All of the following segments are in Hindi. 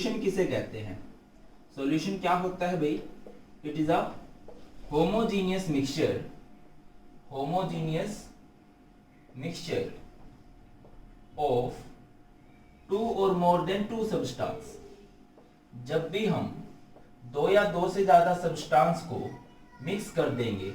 सॉल्यूशन किसे कहते हैं? सॉल्यूशन क्या होता है भाई? It is a homogeneous mixture of two or more then to substance. जब भी हम दो या दो से ज्यादा सब्सटेंस को मिक्स कर देंगे,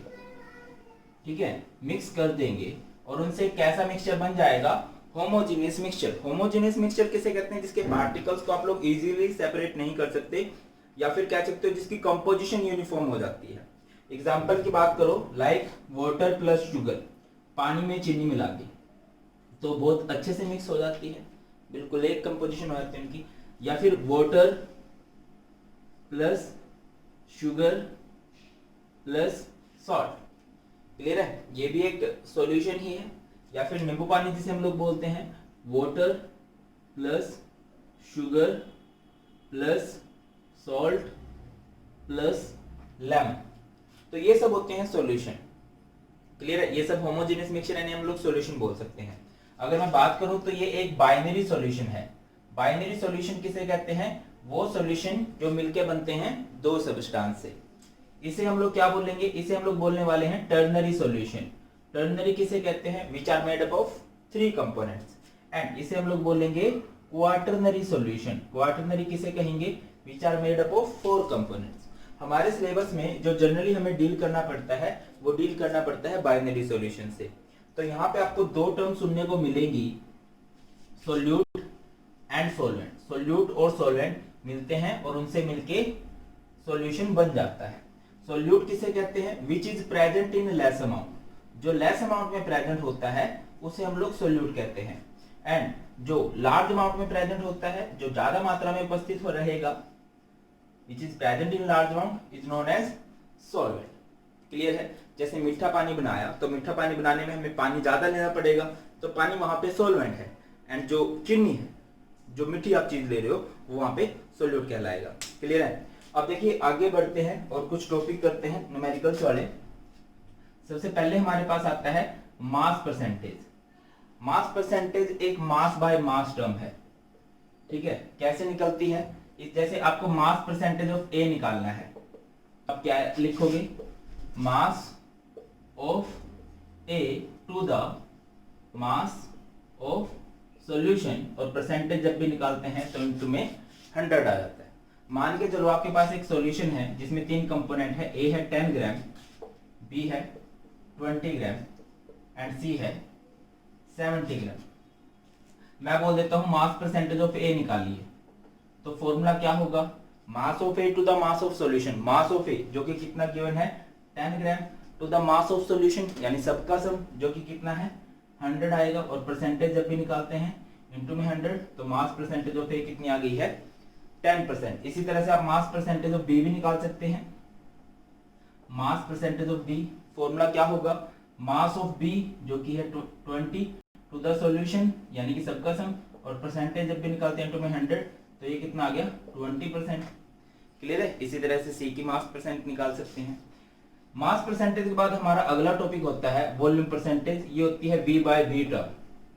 ठीक है, मिक्स कर देंगे और उनसे कैसा मिक्सचर बन जाएगा? Homogeneous mixture. होमोजेनियस मिक्सचर किसे कहते हैं? जिसके पार्टिकल्स को आप लोग इजीली सेपरेट नहीं कर सकते, या फिर कह सकते हो जिसकी कंपोजिशन यूनिफॉर्म हो जाती है। एग्जांपल की बात करो, लाइक वाटर प्लस शुगर, पानी में चीनी मिला दी तो बहुत अच्छे से मिक्स हो जाती है, बिल्कुल एक कंपोजिशन हो जाती है उनकी। या फिर water plus sugar plus salt, clear है? ये भी एक सॉल्यूशन ही है। या फिर नींबू पानी जिसे हम लोग बोलते हैं, water plus sugar plus salt plus lemon, तो ये सब होते हैं सॉल्यूशन, क्लियर है? ये सब होमोजेनियस मिक्सचर यानी हम लोग सॉल्यूशन बोल सकते हैं। अगर मैं बात करूं तो ये एक बाइनरी सॉल्यूशन है। बाइनरी सॉल्यूशन किसे कहते हैं? वो सॉल्यूशन जो मिलके बनते हैं दो सब्सटेंस से। इसे हम लोग क्या बोलेंगे? इसे हम लोग बोलने वाले हैं टर्नरी सॉल्यूशन। टर्नरी किसे कहते हैं? Which are made up of 3 components. And इसे हम लोग बोलेंगे क्वाटरनरी सॉल्यूशन। क्वाटरनरी किसे कहेंगे? Which are made up of 4 components. हमारे सिलेबस में जो जनरली हमें डील करना पड़ता है वो डील करना पड़ता है बाइनरी सॉल्यूशन से। तो यहाँ पे आपको 2 टर्म सुनने को मिलेगी, सोल्यूट एंड सोलवेंट। सोल्यूट और सोलवेंट मिलते हैं और उनसे मिलके सॉल्यूशन बन जाता है। सोल्यूट किसे कहते हैं? विच is present in less amount. जो लेस अमाउंट में प्रेजेंट होता है उसे हम लोग सोल्यूट कहते हैं। एंड जो लार्ज अमाउंट में प्रेजेंट होता है, जो ज्यादा मात्रा में उपस्थित हो रहेगा, which is present in large amount, is known as solvent, clear है? जैसे मीठा पानी बनाया तो मीठा पानी बनाने में हमें पानी ज्यादा लेना पड़ेगा, तो पानी वहां पे सॉल्वेंट है। एंड जो चीनी है, जो मीठी आप चीज ले रहे हो, वो वहां पे सोल्यूट कहलाएगा, क्लियर है? अब देखिए आगे बढ़ते हैं और कुछ टॉपिक करते हैं न्यूमेरिकल्स वाले। सबसे पहले हमारे पास आता है मास परसेंटेज। मास परसेंटेज एक मास बाय मास टर्म है, ठीक है? कैसे निकलती है? जैसे आपको मास परसेंटेज ऑफ ए निकालना है, अब क्या लिखोगे? Mass of A to the mass of solution, और परसेंटेज जब भी निकालते हैं तो इनटू में 100 आ जाता है। मान के चलो आपके पास एक सॉल्यूशन है जिसमें 3 कंपोनेंट है, ए है 10 ग्राम, बी है 20 ग्राम एंड सी है 70 ग्राम। मैं बोल देता हूं मास परसेंटेज ऑफ ए निकालिए, तो फॉर्मूला क्या होगा? Mass of A to the mass of solution. Mass of A जो कि कितना गिवन है? 10 gram, to the mass of solution यानी सबका सम जो कि कितना है? 100 आएगा, और परसेंटेज जब भी निकालते हैं इनटू में 100, तो मास परसेंटेज ऑफ ए कितनी आ गई है? 10%। इसी तरह से आप मास परसेंटेज ऑफ बी भी निकाल सकते हैं। Mass percentage of B, formula क्या होगा? मास ऑफ बी जो कि है 20 टू द सॉल्यूशन यानी कि सबका सम, और परसेंटेज जब भी निकालते हैं इनटू में 100, तो ये कितना आ गया? 20%, क्लियर है? इसी तरह से सी की मास परसेंट निकाल सकते हैं। मास परसेंटेज के बाद हमारा अगला टॉपिक होता है वॉल्यूम परसेंटेज। ये होती है V बाय V टर्म,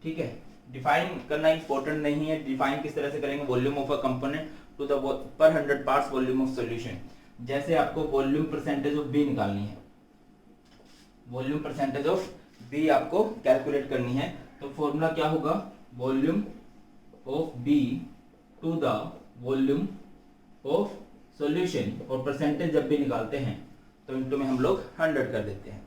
ठीक है? डिफाइन करना इंपॉर्टेंट नहीं है, डिफाइन किस तरह से करेंगे? Volume of a component to the per 100 parts volume of solution. जैसे आपको वॉल्यूम परसेंटेज ऑफ बी निकालनी है, वॉल्यूम परसेंटेज ऑफ बी आपको कैलकुलेट करनी है, तो फॉर्मूला क्या होगा? Volume of B to the volume of solution, और परसेंटेज जब भी निकालते हैं तो इनटू में हम लोग 100 कर देते हैं,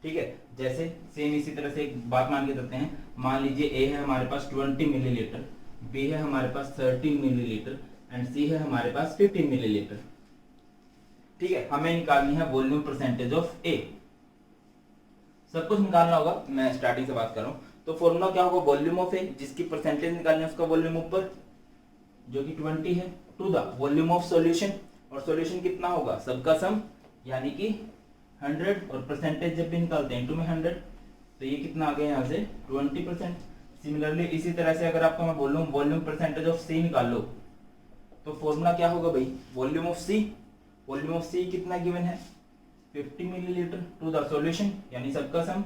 ठीक है? जैसे सेम इसी तरह से एक बात मान के चलते हैं। मान लीजिए ए है हमारे पास 20 मिलीलीटर, बी है हमारे पास 30 मिलीलीटर एंड सी है हमारे पास 15 मिलीलीटर, ठीक है? हमें निकालनी है वॉल्यूम परसेंटेज ऑफ ए। सब कुछ निकालना होगा, मैं स्टार्टिंग से बात कर रहा हूँ। तो फॉर्मूला क्या होगा? वॉल्यूम ऑफ ए, जिसकी परसेंटेज निकालनी है उसका वॉल्यूम ऊपर जो कि 20 है, to the volume of solution, और सॉल्यूशन कितना होगा? सबका सम यानी कि 100, और परसेंटेज जब भी निकालते हैं इनटू में 100, तो ये कितना आ गया यहाँ से? 20%। सिमिलरली इसी तरह से अगर आपको मैं बोलूँ वॉल्यूम परसेंटेज ऑफ सी निकाल लो, तो फॉर्मूला क्या होगा भाई? Volume of C, volume of C कितना गिवन है? 50 मिलीलीटर टू द सॉल्यूशन यानी सबका सम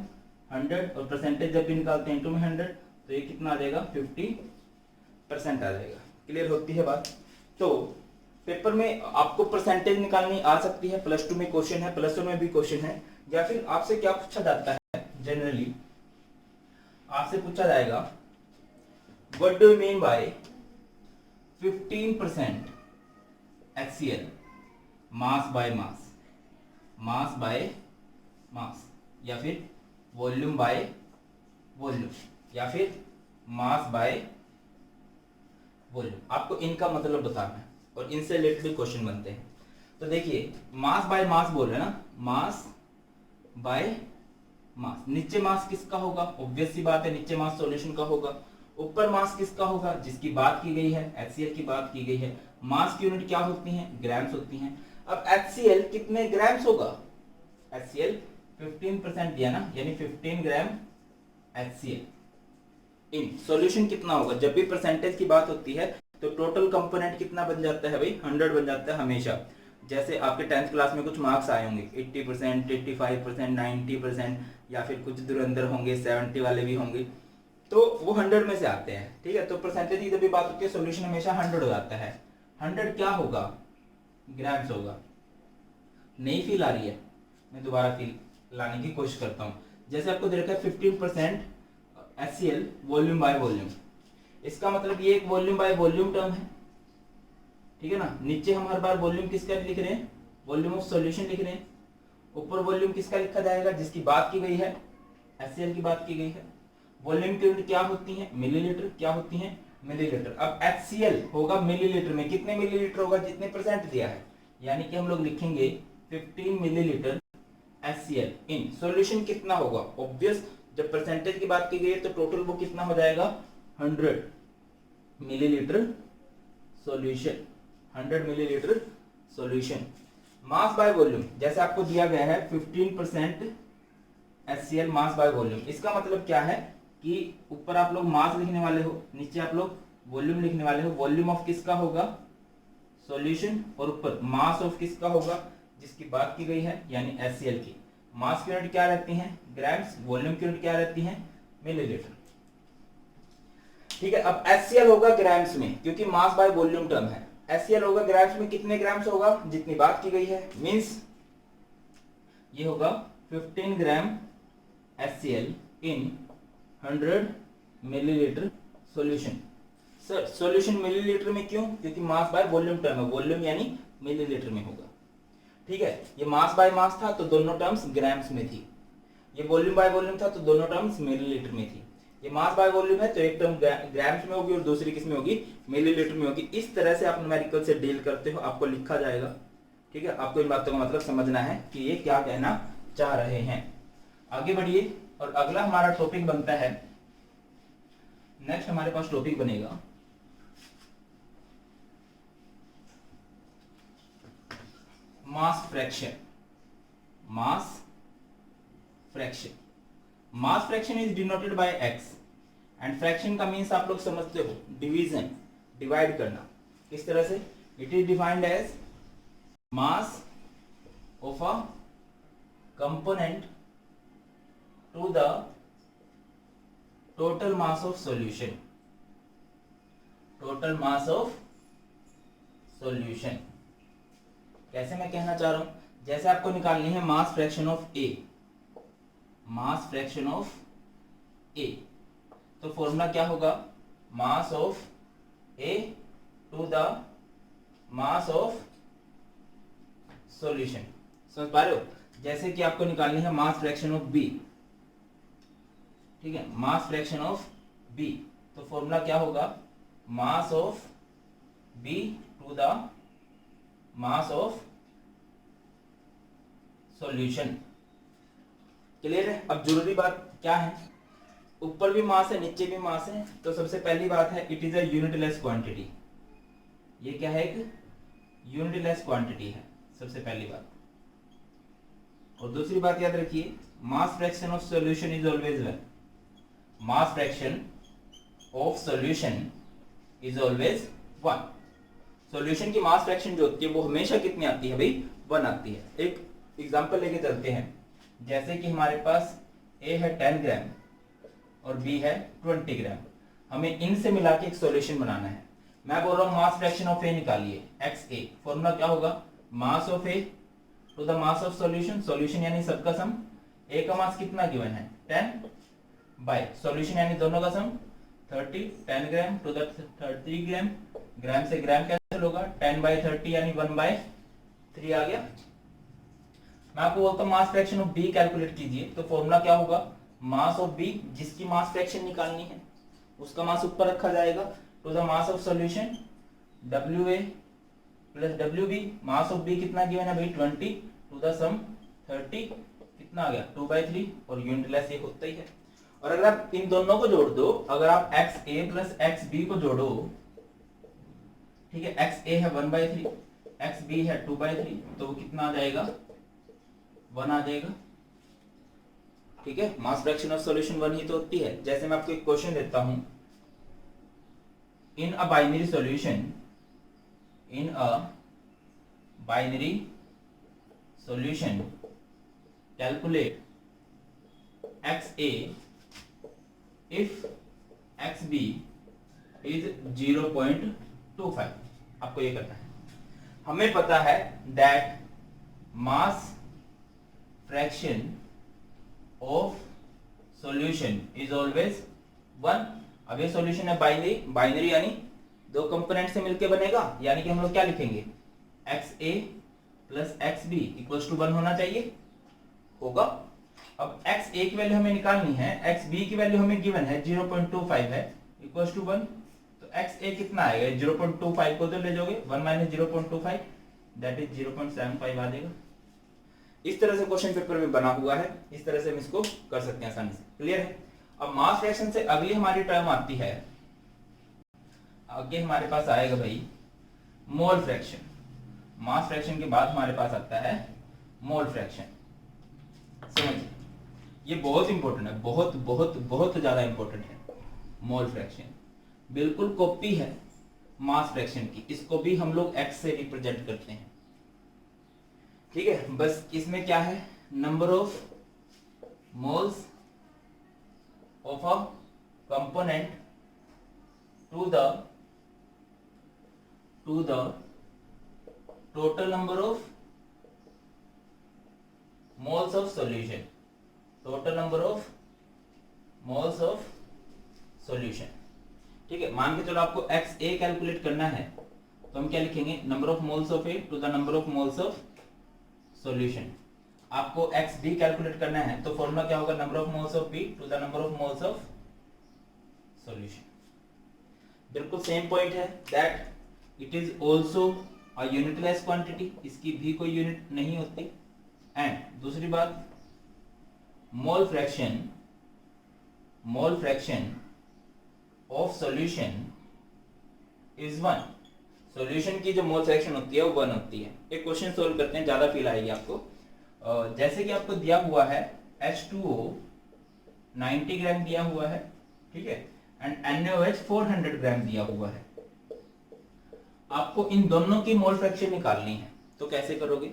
100, और परसेंटेज जब भी निकालते हैं इनटू में 100, तो ये कितना आ जाएगा? 50% आ जाएगा। क्लियर होती है बात? तो पेपर में आपको परसेंटेज निकालनी आ सकती है, +2 में क्वेश्चन है, +1 में भी क्वेश्चन है, या फिर आपसे क्या पूछा जाता है, जनरली आपसे पूछा जाएगा what do you mean by 15% HCl mass by mass, mass by mass, या फिर वॉल्यूम बाय वॉल्यूम, या फिर मास बाय वॉल्यूम। आपको इनका मतलब बताना है और इनसे रिलेटेड भी क्वेश्चन बनते हैं। तो देखिए मास बाय मास बोल रहे हैं ना, मास बाय मास, नीचे मास किसका होगा, ऑब्वियस सी बात है नीचे मास सॉल्यूशन का होगा। ऊपर मास किसका होगा, जिसकी बात की गई है, HCl की बात की गई है। मास की यूनिट क्या होती है, ग्राम्स होती हैं। अब HCl कितने ग्राम्स होगा, HCl 15% दिया ना, यानी 15 ग्राम HCl इन सॉल्यूशन कितना होगा। जब भी परसेंटेज की बात होती है तो टोटल कंपोनेंट कितना बन जाता है भाई, 100 बन जाता है हमेशा। जैसे आपके 10th क्लास में कुछ मार्क्स आए होंगे 80%, 85%, 90%, या फिर कुछ दूर अंदर होंगे 70 वाले भी होंगे, तो वो 100 में से आते हैं, ठीक है। तो परसेंटेज की जब भी बात होती है सॉल्यूशन हमेशा 100 हो जाता है। 100 क्या होगा, ग्राम्स होगा। नहीं फील आ रही है, मैं दोबारा फील लाने की कोशिश करता हूँ। जैसे आपको दे रखा है 15% HCl वॉल्यूम बाय वॉल्यूम, इसका मतलब ये एक वॉल्यूम बाय वॉल्यूम टर्म है, ठीक है ना। नीचे हम हर बार वॉल्यूम किसका लिख रहे हैं, वॉल्यूम ऑफ सॉल्यूशन लिख रहे हैं। ऊपर वॉल्यूम किसका लिखा जाएगा, जिसकी बात की गई है, HCl की बात की गई है। वॉल्यूम की यूनिट क्या होती है, मिलीलीटर, क्या होती है, मिलीलीटर। अब HCl होगा मिलीलीटर में, कितने मिलीलीटर होगा, जितने परसेंट दिया है, यानी कि हम लोग लिखेंगे 15 मिलीलीटर HCl इन सॉल्यूशन कितना होगा, ऑब्वियस जब परसेंटेज की बात की गई है तो टोटल वो कितना हो जाएगा, 100 millilitre solution, 100 millilitre solution. Mass by volume जैसे आपको दिया गया है 15% HCl मास बाय वॉल्यूम, इसका मतलब क्या है कि ऊपर आप लोग मास लिखने वाले हो, नीचे आप लोग वॉल्यूम लिखने वाले हो। वॉल्यूम ऑफ किसका होगा, सॉल्यूशन, और ऊपर मास ऑफ किसका होगा, जिसकी बात की गई है, यानी HCl की। मास की यूनिट क्या रहती है, ग्राम्स, वॉल्यूम की यूनिट क्या रहती है, मिलीलीटर, ठीक है। अब HCl होगा ग्राम्स में, क्योंकि मास बाय वॉल्यूम टर्म है। HCl होगा ग्राम्स में, कितने ग्राम्स होगा, जितनी बात की गई है, मींस ये होगा 15 ग्राम HCl इन 100 millilitre solution. Sir solution millilitre में क्यों, क्योंकि मास बाय वॉल्यूम टर्म है, वॉल्यूम यानी मिलीलीटर में होगा, ठीक है। ये मास बाय मास था तो दोनों टर्म्स ग्राम्स में थी, ये वॉल्यूम बाय वॉल्यूम था तो दोनों टर्म्स मिलीलीटर में थी। ये मास बाय वॉल्यूम है तो एक टर्म ग्राम्स में होगी और दूसरी किस में होगी, मिलीलीटर में होगी। इस तरह से आप न्यूमेरिकल से डील करते हो, आपको लिखा जाएगा, ठीक है। आपको इन बातों का मतलब समझना है कि ये क्या कहना चाह रहे हैं। आगे बढ़िए, और अगला हमारा टॉपिक बनता है, नेक्स्ट हमारे पास टॉपिक बनेगा mass fraction. Mass fraction, mass fraction is denoted by x, and fraction का मीन्स आप लोग समझते हो, डिवीजन, डिवाइड करना। किस तरह से, it is defined as mass of a component to the total mass of solution, total mass of solution. कैसे मैं कहना चाह रहा हूं, जैसे आपको निकालनी है mass fraction of A, mass fraction of A, तो फॉर्मूला क्या होगा, mass of A to the mass of solution. समझ पा रहे हो, जैसे कि आपको निकालनी है मास फ्रैक्शन ऑफ B, ठीक है, मास फ्रैक्शन ऑफ B, तो फॉर्मूला क्या होगा, mass of B to the mass of solution. Clear है। अब जरूरी बात क्या है, ऊपर भी मास है नीचे भी मास है, तो सबसे पहली बात है it is a unitless quantity. ये क्या है, एक यूनिटलेस क्वांटिटी है, सबसे पहली बात। और दूसरी बात याद रखिए, mass fraction of solution is always 1, mass fraction of solution is always 1। Solution की मास फ्रैक्शन जो होती है वो हमेशा कितनी आती है भाई, 1 आती है। एक एग्जांपल लेके चलते हैं, जैसे कि हमारे पास A है 10 ग्राम और B है 20 ग्राम, हमें इनसे मिला के एक सॉल्यूशन बनाना है। मैं बोल रहा हूँ मास फ्रैक्शन ऑफ ए निकालिए, एक्स ए। फॉर्मूला क्या होगा, mass of A to the mass of solution, solution यानी सबका सम, ए का मास कितना गिवन है 10 बाय सॉल्यूशन यानी दोनों का सम 30, 10 ग्राम टू द 30 ग्राम, ग्राम से ग्राम कैंसिल होगा, 10 बाय 30 यानी 1/3 आ गया। मैं आपको बोलता हूँ मास फ्रैक्शन ऑफ बी कैलकुलेट कीजिए, तो फॉर्मूला क्या होगा, मास ऑफ बी, जिसकी मास फ्रैक्शन निकालनी है उसका मास ऊपर रखा जाएगा, to the mass of solution WA plus WB। Mass of B कितना गिवन है भाई 20 टू द सम 30, कितना आ गया 2/3, और यूनिट लेस ये होता ही है। और अगर आप इन दोनों को जोड़ दो, अगर आप XA प्लस XB को जोड़ो, ठीक है, XA है 1/3, XB है 2/3, तो वो कितना आ जाएगा 1 आ जाएगा। ठीक है, मास फ्रैक्शन ऑफ सॉल्यूशन 1 ही तो होती है। जैसे मैं आपको एक क्वेश्चन देता हूं, in a binary solution, in a binary solution calculate XA if XB is 0.25। आपको ये करना है। हमें पता है that mass fraction of solution is always 1। अब ये सॉल्यूशन है बाइनरी, बाइनरी यानी दो कंपोनेंट से मिलकर बनेगा, यानी कि हम लोग क्या लिखेंगे, XA plus XB equals to 1 होना चाहिए, होगा। अब XA की वैल्यू हमें निकालनी है, XB की वैल्यू हमें गिवन है 0.25 है, इक्वल्स टू 1। तो XA कितना आएगा, 0.25 को तो ले जाओगे, 1 माइनस 0.25 दैट इज 0.75 आ जाएगा। इस तरह से क्वेश्चन पेपर में बना हुआ है, इस तरह से हम इसको कर सकते हैं आसानी से। क्लियर है। अब मास फ्रैक्शन से अगली हमारी टर्म आती है, आगे हमारे पास आएगा भाई मोल फ्रैक्शन। मास फ्रैक्शन के बाद हमारे पास आता है मोल फ्रैक्शन। समझिए, ये बहुत इंपॉर्टेंट है, बहुत बहुत बहुत ज्यादा इंपॉर्टेंट है। मोल फ्रैक्शन बिल्कुल कॉपी है मास फ्रैक्शन की, इसको भी हम लोग x से रिप्रेजेंट करते हैं। ठीक है, बस इसमें क्या है, number of moles of a component to the total number of moles of solution, total number of moles of solution. ठीक है, मान के चलो आपको XA कैलकुलेट करना है, तो हम क्या लिखेंगे, number of moles of A to the number of moles of solution. आपको XB कैलकुलेट करना है, तो फॉर्मूला क्या होगा, number of moles of B to the number of moles of solution. बिल्कुल सेम पॉइंट है that it is also a unitless quantity, इसकी भी कोई यूनिट नहीं होती। एंड दूसरी बात, mole fraction of solution is 1। Solution की जो मोल फ्रैक्शन होती है वो 1 होती है। एक क्वेश्चन सोल्व करते हैं, ज्यादा फील आएगी आपको। जैसे कि आपको दिया हुआ है H2O 90 ग्राम दिया हुआ है, ठीक है, एंड NaOH 400 ग्राम दिया हुआ है। आपको इन दोनों की मोल फ्रैक्शन निकालनी है, तो कैसे करोगे,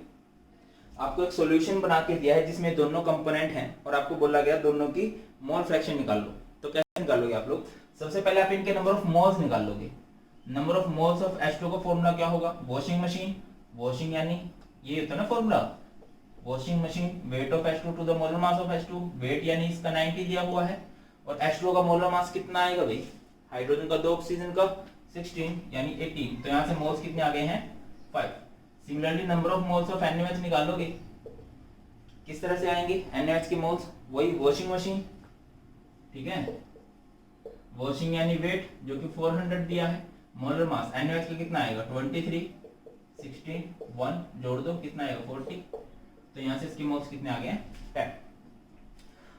आपको एक सॉल्यूशन बना के दिया है जिसमें दोनों कंपोनेंट हैं और आपको बोला गया दोनों की मोल फ्रैक्शन निकाल लो। तो कैसे निकालोगे आप लोग, सबसे पहले आप इनके नंबर ऑफ मोल्स निकाल लोगे। Number of moles of H2 का फॉर्मूला क्या होगा, वॉशिंग मशीन, वॉशिंग यानी ये होता है ना formula, washing machine, weight of H2 to the molar mass of H2, weight यानी इसका 90 दिया हुआ है, और H2 का मोलर मास कितना आएगा भाई, हाइड्रोजन का 2, ऑक्सीजन का 16 यानी 18, तो यहाँ से मोल्स कितने आ गए हैं 5। Similarly number of moles of NaOH निकालोगे, किस तरह से आएंगे, NaOH के मोल्स वही वॉशिंग मशीन, ठीक है, वॉशिंग यानी वेट जो कि 400 दिया है, मोलर मास NaOH का कितना आएगा 23, 16, 1 जोड़ दो कितना आएगा 40, तो यहाँ से इसकी मोल्स कितने आ गए 10।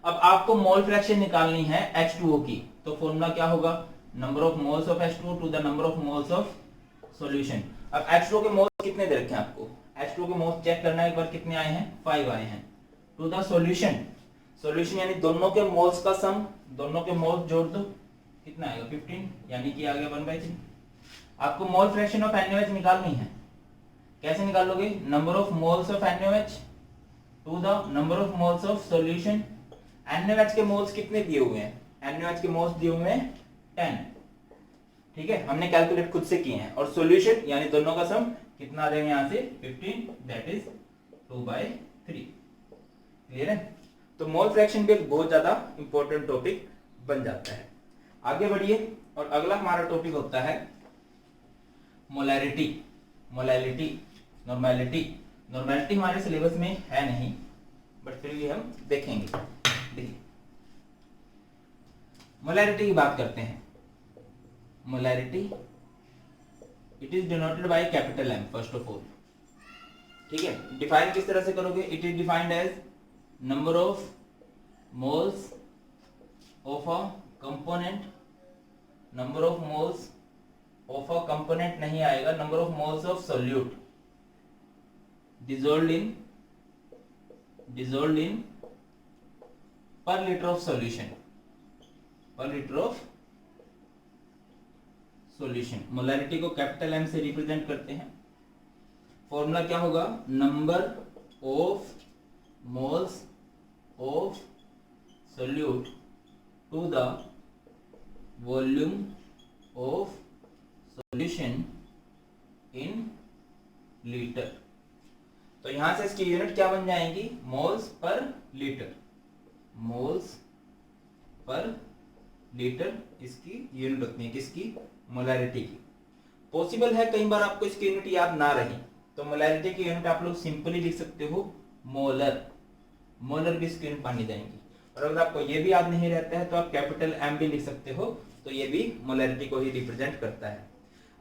अब आपको मोल फ्रैक्शन निकालनी है H2O की, तो फॉर्मूला क्या होगा, number of moles of H2O to the number of moles of solution. अब H2O के मोल्स कितने दे रखे हैं आपको, H2O के मोल्स चेक करना है एक बार, कितने आए हैं 5 आए हैं, टू द सॉल्यूशन, सॉल्यूशन यानी दोनों के मोल्स का सम, दोनों के मोल्स जोड़ दो कितना आएगा 15 यानी कि आ गया 1/3। आपको मोल फ्रैक्शन ऑफ NaOH निकालनी है, कैसे निकालोगे, number of moles of NaOH to the number of moles of solution. NaOH के मोल्स कितने दिए हुए हैं, NaOH के मोल्स दिए हुए हैं 10, ठीक है, हमने कैलकुलेट खुद से किए हैं। और सॉल्यूशन यानी दोनों का सम कितना आ जाएगा यहाँ से 15, दैट इज 2/3। क्लियर है? तो मोल फ्रैक्शन भी एक बहुत ज्यादा इंपॉर्टेंट टॉपिक बन जाता है। आगे बढ़िए और अगला हमारा टॉपिक होता है मोलैरिटी। Molarity, normality. नॉर्मेलिटी हमारे सिलेबस में है नहीं, बट फिर भी हम देखेंगे। देखिए मोलैरिटी की बात करते हैं। Molarity it is denoted by capital M first of all. ठीक है, डिफाइन किस तरह से करोगे? It is defined as number of moles of a component. Number of moles of a component नहीं आएगा, number of moles of solute dissolved in per liter of solution, per liter of solution। Molarity को कैपिटल एम से रिप्रेजेंट करते हैं। फॉर्मूला क्या होगा? Number of moles of solute to the volume of solution in litre. तो यहां से इसकी यूनिट क्या बन जाएंगी? Moles per litre. Moles per litre इसकी यूनिट होती है, किसकी? मोलैरिटी की। पॉसिबल है कई बार आपको इसकी यूनिट याद ना रही, तो मोलैरिटी की यूनिट आप लोग सिंपली लिख सकते हो मोलर। मोलर भी इसकी यूनिट मानी जाएंगी। और अगर आपको ये भी याद नहीं रहता है तो आप कैपिटल एम भी लिख सकते हो, तो ये भी मोलैरिटी को ही रिप्रेजेंट करता है।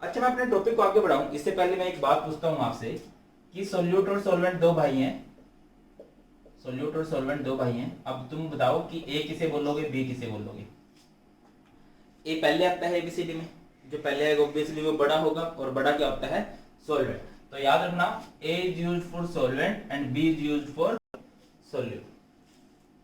अच्छा, मैं अपने टॉपिक को आगे बढ़ाऊं इससे पहले मैं एक बात पूछता हूं आपसे कि सोल्यूट और सॉल्वेंट दो भाई हैं। सोल्यूट और सॉल्वेंट दो भाई हैं। अब तुम बताओ कि ए किसे बोलोगे, बी किसे बोलोगे? ए पहले आता है एबीसीडी में, जो पहले आएगा ऑब्वियसली वो बड़ा होगा, और बड़ा क्या होता है? सॉल्वेंट। तो याद रखना A is used for solvent and B is used for solute.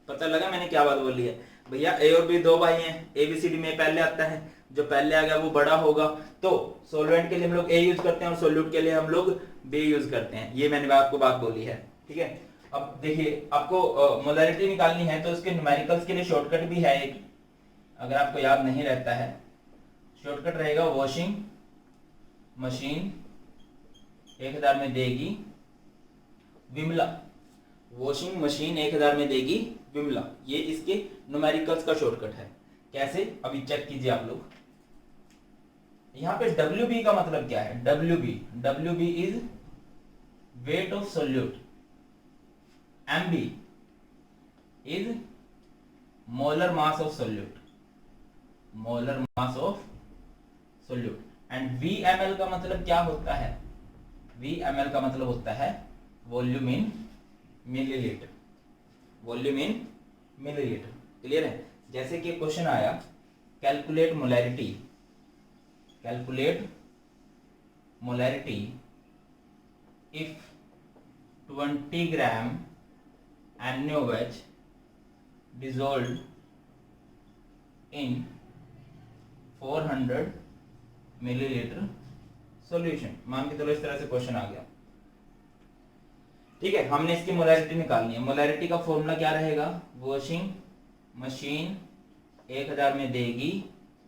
पता लगा मैंने क्या बात बोली है? भैया ए और बी दो भाई हैं, एबीसीडी में पहले आता है, जो पहले आ गया वो बड़ा होगा। तो सॉल्वेंट के लिए हम लोग ए यूज करते हैं और सोल्यूट के लिए हम लोग बी यूज करते हैं। ये मैंने आपको बात बोली है, ठीक है। अब देखिए, आपको मोलैरिटी निकालनी है तो उसके न्यूमेरिकल्स के लिए शॉर्टकट भी है एक, अगर आपको याद नहीं रहता है। शॉर्टकट रहेगा वॉशिंग मशीन 1000 में देगी विमला। वॉशिंग मशीन 1000 में देगी विमला, ये इसके न्यूमेरिकल्स का शॉर्टकट है। कैसे? अभी चेक कीजिए आप लोग। यहां पे WB का मतलब क्या है? WB is wait of solute, MB is molar mass of solute, molar mass of solute. And VML का मतलब क्या होता है? VML का मतलब होता है वॉल्यूम इन मिलीलीटर, वॉल्यूम इन मिलीलीटर। क्लियर है? जैसे कि क्वेश्चन आया calculate molarity, calculate molarity if 20 gram NaOH dissolved in 400 millilitre solution. मान के चलो इस तरह से क्वेश्चन आ गया, ठीक है। हमने इसकी मोलैरिटी निकालनी है। मोलैरिटी का फॉर्मूला क्या रहेगा? वॉशिंग मशीन 1000 में देगी,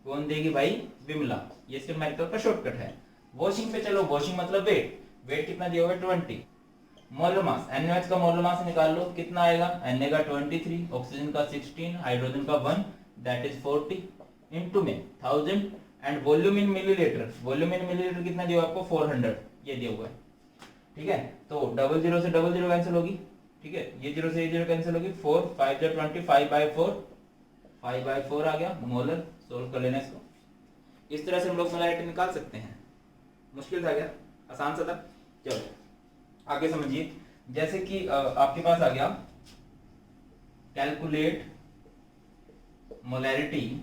कौन देगी भाई? विमला। ये इसके न्यूमेरिकल का शॉर्टकट है। वॉशिंग पे चलो, वॉशिंग मतलब वेट, वेट कितना दिया हुआ है? 20। मोलर मास, NaOH का मोलर मास निकाल लो, कितना आएगा? Na का 23, ऑक्सीजन का 16, हाइड्रोजन का 1, दैट इज 40 इनटू में 1000 and volume in millilitre. Volume in millilitre कितना दिया आपको? 400, ये दिया हुआ है, ठीक है। तो 00 से 00 कैंसिल होगी, ठीक है। ये 0 से ये 0 कैंसिल होगी, 4 5 20, 5/4, 5/4 आ गया मोलर। सोल्व कर लेना इसको। इस तरह से हम लोग मोलैरिटी निकाल सकते हैं। मुश्किल था क्या? आसान सा था। चलो आगे समझिए। जैसे कि आपके पास आ गया calculate molarity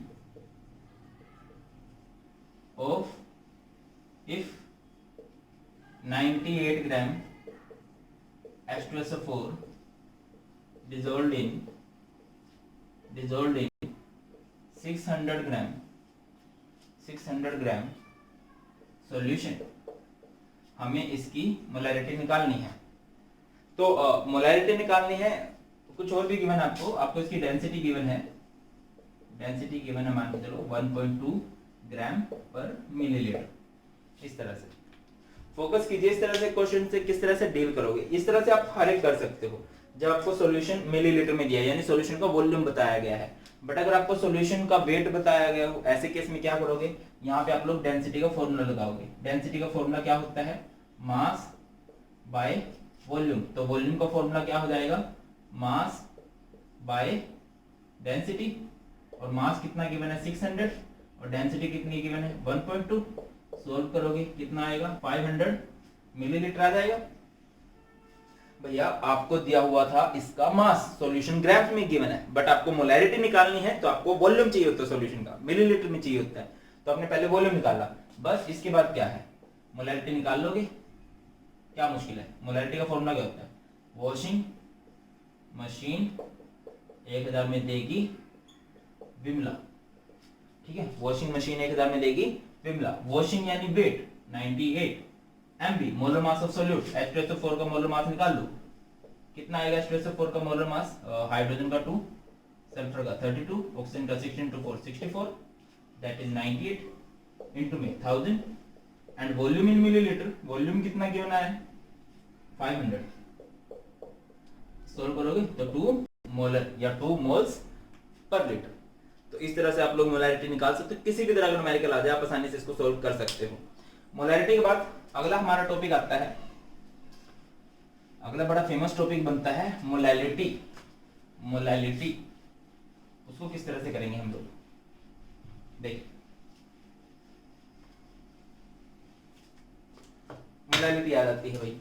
of if 98 gram H2SO4 dissolved in 600 gram solution. हमें इसकी मोलैरिटी निकालनी है। तो मोलैरिटी निकालनी है, कुछ और भी गिवन है आपको इसकी डेंसिटी गिवन है। डेंसिटी गिवन है, मान के चलो 1.2 ग्राम पर मिलीलीटर। इस तरह से फोकस कीजिए, इस तरह से क्वेश्चन से किस तरह से डील करोगे। इस तरह से आप हर एक कर सकते हो जब आपको सॉल्यूशन मिलीलीटर में दिया है, यानी सॉल्यूशन का वॉल्यूम बताया गया है। बट अगर आपको सॉल्यूशन का वेट बताया गया हो, ऐसे केस में क्या करोगे, यहाँ पे आप लोग डेंसिटी का फॉर्मूला लगाओगे। डेंसिटी का फॉर्मूला क्या होता है, मास बाय वॉल्यूम। तो वॉल्यूम का फॉर्मूला क्या हो जाएगा, मास बाय डेंसिटी। और मास कितना गिवन है 600 और डेंसिटी कितनी गिवन है 1.2। सोल्व करोगे कितना आएगा 500 मिलीलीटर आ जाएगा। भैया आपको दिया हुआ था इसका मास, सॉल्यूशन ग्राम्स में गिवन है, बट आपको मोलैरिटी निकालनी है तो आपको वॉल्यूम चाहिए होता है, सॉल्यूशन का मिलीलीटर में चाहिए होता है। तो आपने पहले वॉल्यूम निकाला, बस इसके बाद क्या है, मोलैरिटी निकाल लोगे। क्या मुश्किल है, मोलैरिटी का फॉर्मूला क्या होता है, वॉशिंग मशीन 1000 में देगी विमला। ठीक है, वॉशिंग मशीन 1000 में देगी विमला। वॉशिंग यानी weight 98 MB, molar mass of solute. H2SO4 का मोलर मास निकाल लो, कितना आएगा H2SO4 का मोलर मास, हाइड्रोजन का 2, सल्फर का 32, ऑक्सीजन का 16 to 4 64, दैट इज 98 इनटू में 1000 and volume in millilitre. Volume कितना गिवन है 500। सोल्व करोगे तो 2 मोलर या 2 मोल्स पर लीटर। तो इस तरह से आप लोग मोलैरिटी निकाल सकते हो। किसी भी तरह का न्यूमेरिकल आ जाए आप आसानी से इसको सोल्व कर सकते हो। मोलैरिटी के बाद अगला हमारा टॉपिक आता है, अगला बड़ा फेमस टॉपिक बनता है मोलैलिटी। मोलैलिटी उसको किस तरह से करेंगे हम लोग, देखिए मोलैलिटी आ जाती है भाई।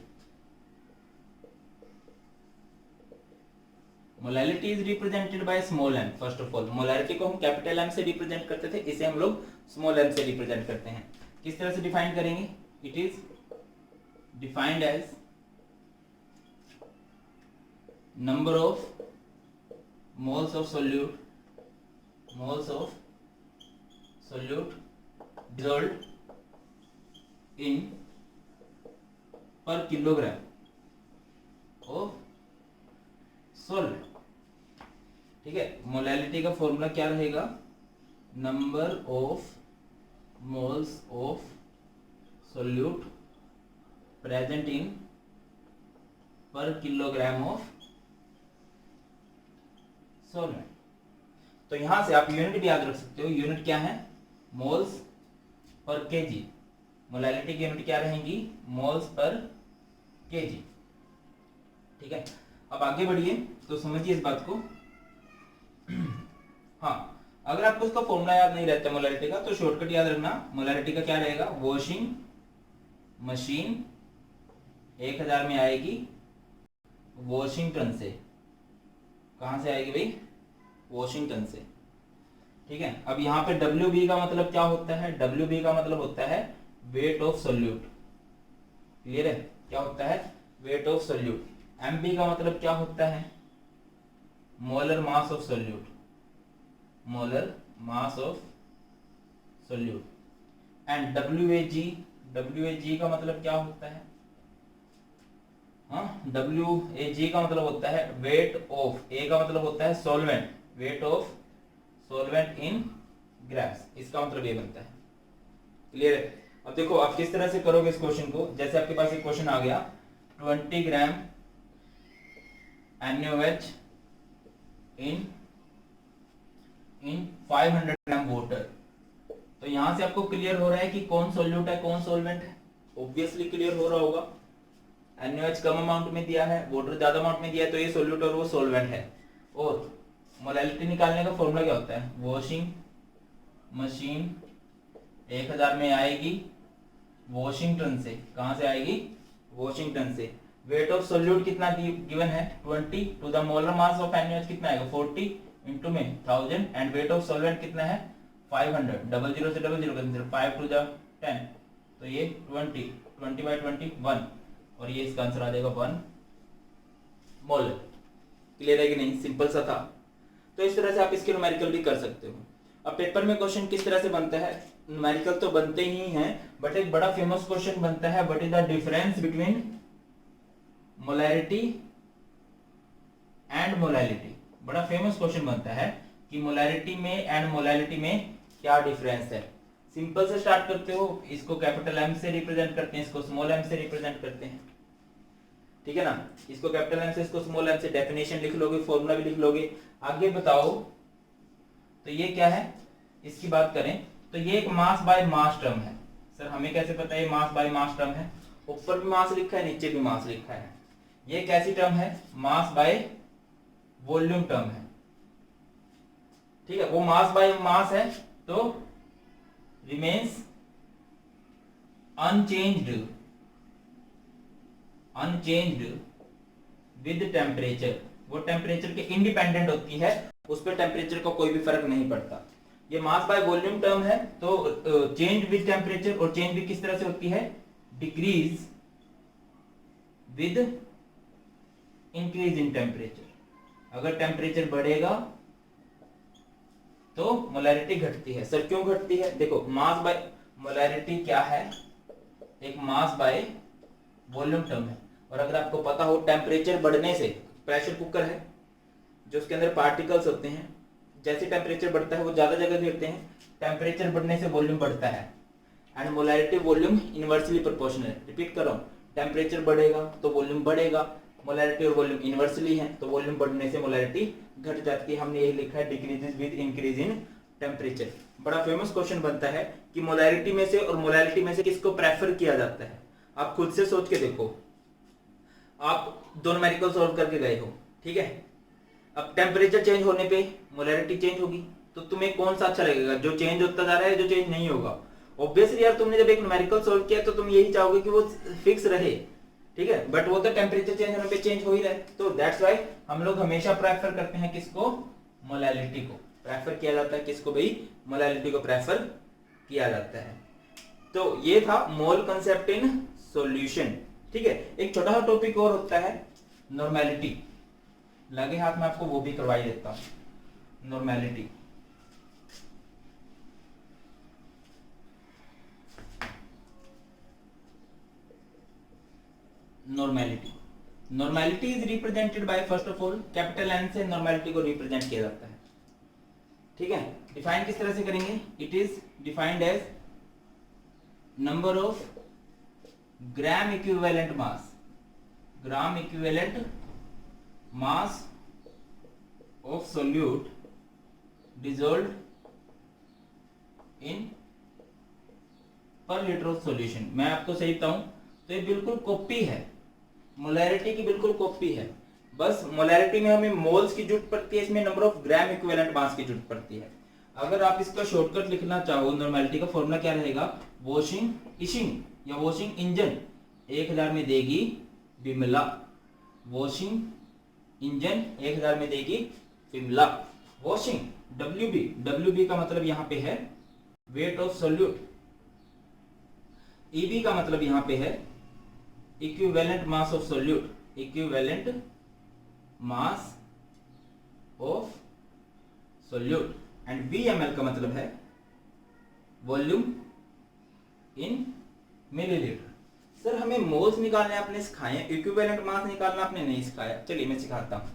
Molality is represented by small M. First of all molarity को हम कैपिटल एम से रिप्रेजेंट करते थे, इसे हम लोग स्मॉल एम से रिप्रेजेंट करते हैं। किस तरह से डिफाइन करेंगे, it is defined as number of moles of solute, moles of solute dissolved in per kilogram of solvent. ठीक है, मोलैलिटी का फॉर्मूला क्या रहेगा, number of moles of solute present in per kilogram of solvent. तो यहां से आप यूनिट भी याद रख सकते हो, यूनिट क्या है, मोल्स पर केजी। मोलैलिटी की यूनिट क्या रहेंगी, मोल्स पर केजी। ठीक है, अब आगे बढ़िए तो समझिए इस बात को। हाँ, अगर आपको उसका फॉर्मूला याद नहीं रहता मोलैरिटी का तो शॉर्टकट याद रखना। मोलैरिटी का क्या रहेगा, वॉशिंग मशीन 1000 में आएगी वॉशिंगटन से। कहां से आएगी भाई, वॉशिंगटन से। ठीक है, अब यहाँ पे WB का मतलब क्या होता है, WB का मतलब होता है वेट ऑफ सोल्यूट। क्लियर है, क्या होता है, वेट ऑफ सोल्यूट। MB का मतलब क्या होता है, molar mass of solute, molar mass of solute. And WAG का मतलब क्या होता है, WAG का मतलब होता है वेट ऑफ, A का मतलब होता है solvent, weight of solvent in grams. इसका मतलब ये बनता है। क्लियर है, अब देखो आप किस तरह से करोगे इस क्वेश्चन को। जैसे आपके पास एक क्वेश्चन आ गया, 20 ग्राम NaOH इन 500 ग्राम वाटर। तो यहां से आपको क्लियर हो रहा है कि कौन सॉल्यूट है कौन सॉल्वेंट है, ऑब्वियसली क्लियर हो रहा होगा। NaOH कम अमाउंट में दिया है, वाटर ज्यादा अमाउंट में दिया है, तो ये सॉल्यूट और वो सॉल्वेंट है। और मोलैलिटी निकालने का फॉर्मूला क्या होता है, वॉशिंग मशीन 1000 में आएगी वॉशिंगटन से। कहां से आएगी, वॉशिंगटन से। वेट ऑफ सोल्यूट कितना गिवन है 20 to the molar mass of NaOH कितना आएगा 40 इंटू में 1000 एंड वेट ऑफ सॉल्वेंट कितना है 500। 00 से 00 कैंसिल, 5 टू द 10, तो ये 20 बाय 20 1, और ये इसका आंसर आ जाएगा 1 मोल। क्लियर है कि नहीं, सिंपल सा था। तो इस तरह से आप इसके न्यूमेरिकल भी कर सकते हो। अब पेपर में क्वेश्चन किस तरह से बनता है, न्यूमेरिकल तो बनते ही हैं, बट एक बड़ा फेमस क्वेश्चन बनता है, what is the difference between molarity and molality. बड़ा फेमस क्वेश्चन बनता है कि मोलैरिटी में एंड मोलैलिटी में क्या डिफरेंस है। सिंपल से स्टार्ट करते हो, इसको कैपिटल एम से रिप्रेजेंट करते हैं, इसको स्मॉल एम से रिप्रेजेंट करते हैं, ठीक है ना। इसको कैपिटल एम से, इसको स्मॉल एम से, डेफिनेशन लिख लोगे, फॉर्मूला भी लिख लोगे। आगे बताओ तो ये क्या है, इसकी बात करें तो ये एक मास बाय मास टर्म है। सर हमें कैसे पता है ये मास बाय मास टर्म है? ऊपर भी मास लिखा है, नीचे भी मास लिखा है। ये कैसी टर्म है? मास बाय वॉल्यूम टर्म है, ठीक है। वो मास बाय मास है तो रिमेन्स अनचेंज्ड विद टेम्परेचर। वो टेम्परेचर के इंडिपेंडेंट होती है, उस पर टेम्परेचर का कोई भी फर्क नहीं पड़ता। ये मास बाय वॉल्यूम टर्म है तो चेंज विद टेम्परेचर, और चेंज भी किस तरह से होती है? Decrease with increase in temperature. अगर टेम्परेचर बढ़ेगा तो मोलैरिटी घटती है। सर क्यों घटती है? देखो मास बाय मोलैरिटी क्या है? एक मास बाय वॉल्यूम टर्म है। और अगर आपको पता हो टेम्परेचर बढ़ने से, प्रेशर कुकर है जो उसके अंदर पार्टिकल्स होते हैं, जैसे टेम्परेचर बढ़ता है वो ज्यादा जगह घेरते हैं, टेम्परेचर बढ़ने से वॉल्यूम बढ़ता है। And molarity volume inversely proportional. Repeat कर रहा हूं, टेम्परेचर बढ़ेगा तो वॉल्यूम बढ़ेगा, मोलैरिटी और वॉल्यूम इनवर्सली है तो वॉल्यूम बढ़ने से मोलैरिटी घट जाती है। हमने यही लिखा है, decreases with increase in temperature. बड़ा फेमस क्वेश्चन बनता है कि मोलैरिटी में से और मोलैरिटी में से किसको प्रेफर किया जाता है? आप खुद से सोच के देखो, आप दो न्यूमेरिकल सॉल्व करके गए हो, ठीक है। अब टेम्परेचर चेंज होने पे मोलैरिटी चेंज होगी, तो तुम्हें कौन सा अच्छा लगेगा? जो चेंज होता जा रहा है, जो चेंज नहीं होगा? ऑब्वियसली यार, तुमने जब एक न्यूमेरिकल सॉल्व किया तो तुम यही चाहोगे कि वो फिक्स रहे, ठीक है। बट वो तो टेम्परेचर चेंज होने पे चेंज हो ही रहा है, तो दैट्स व्हाई हम लोग हमेशा प्रेफर करते हैं किसको? मोलैरिटी को प्रेफर किया जाता है। किसको भाई? मोलैरिटी को प्रेफर किया जाता है। तो ये था मोल कंसेप्ट इन सॉल्यूशन, ठीक है। एक छोटा सा टॉपिक और होता है नॉर्मेलिटी। लगे हाथ में आपको वो भी करवाई देता हूं, normality. Normality is represented by, first of all capital N से नॉर्मेलिटी को रिप्रेजेंट किया जाता है, ठीक है। डिफाइन किस तरह से करेंगे? It is defined as number of gram equivalent mass, gram equivalent mass of solute dissolved in per litre of solution. मैं आपको सही बताऊं तो ये बिल्कुल कॉपी है, मोलैरिटी की बिल्कुल कॉपी है। बस मोलैरिटी में हमें मोल्स की जरूरत पड़ती है, इसमें नंबर ऑफ ग्राम इक्विवेलेंट मास की जरूरत पड़ती है। अगर आप इसका शॉर्टकट लिखना चाहो, नॉर्मेलिटी का फॉर्मूला क्या रहेगा? वॉशिंग इशिंग या वॉशिंग इंजन 1000 में देगी बिमला, वॉशिंग इंजन 1000 में देगी बिमला। वॉशिंग WB, WB का मतलब यहां पे है वेट ऑफ सोल्यूट, EB का मतलब यहां पे है equivalent mass of solute, equivalent mass of solute. And VML का मतलब है वॉल्यूम इन मिलीलीटर। सर हमें मोल्स निकालने आपने सिखाए, इक्विवेलेंट मास निकालना आपने नहीं सिखाया। चलिए मैं सिखाता हूं।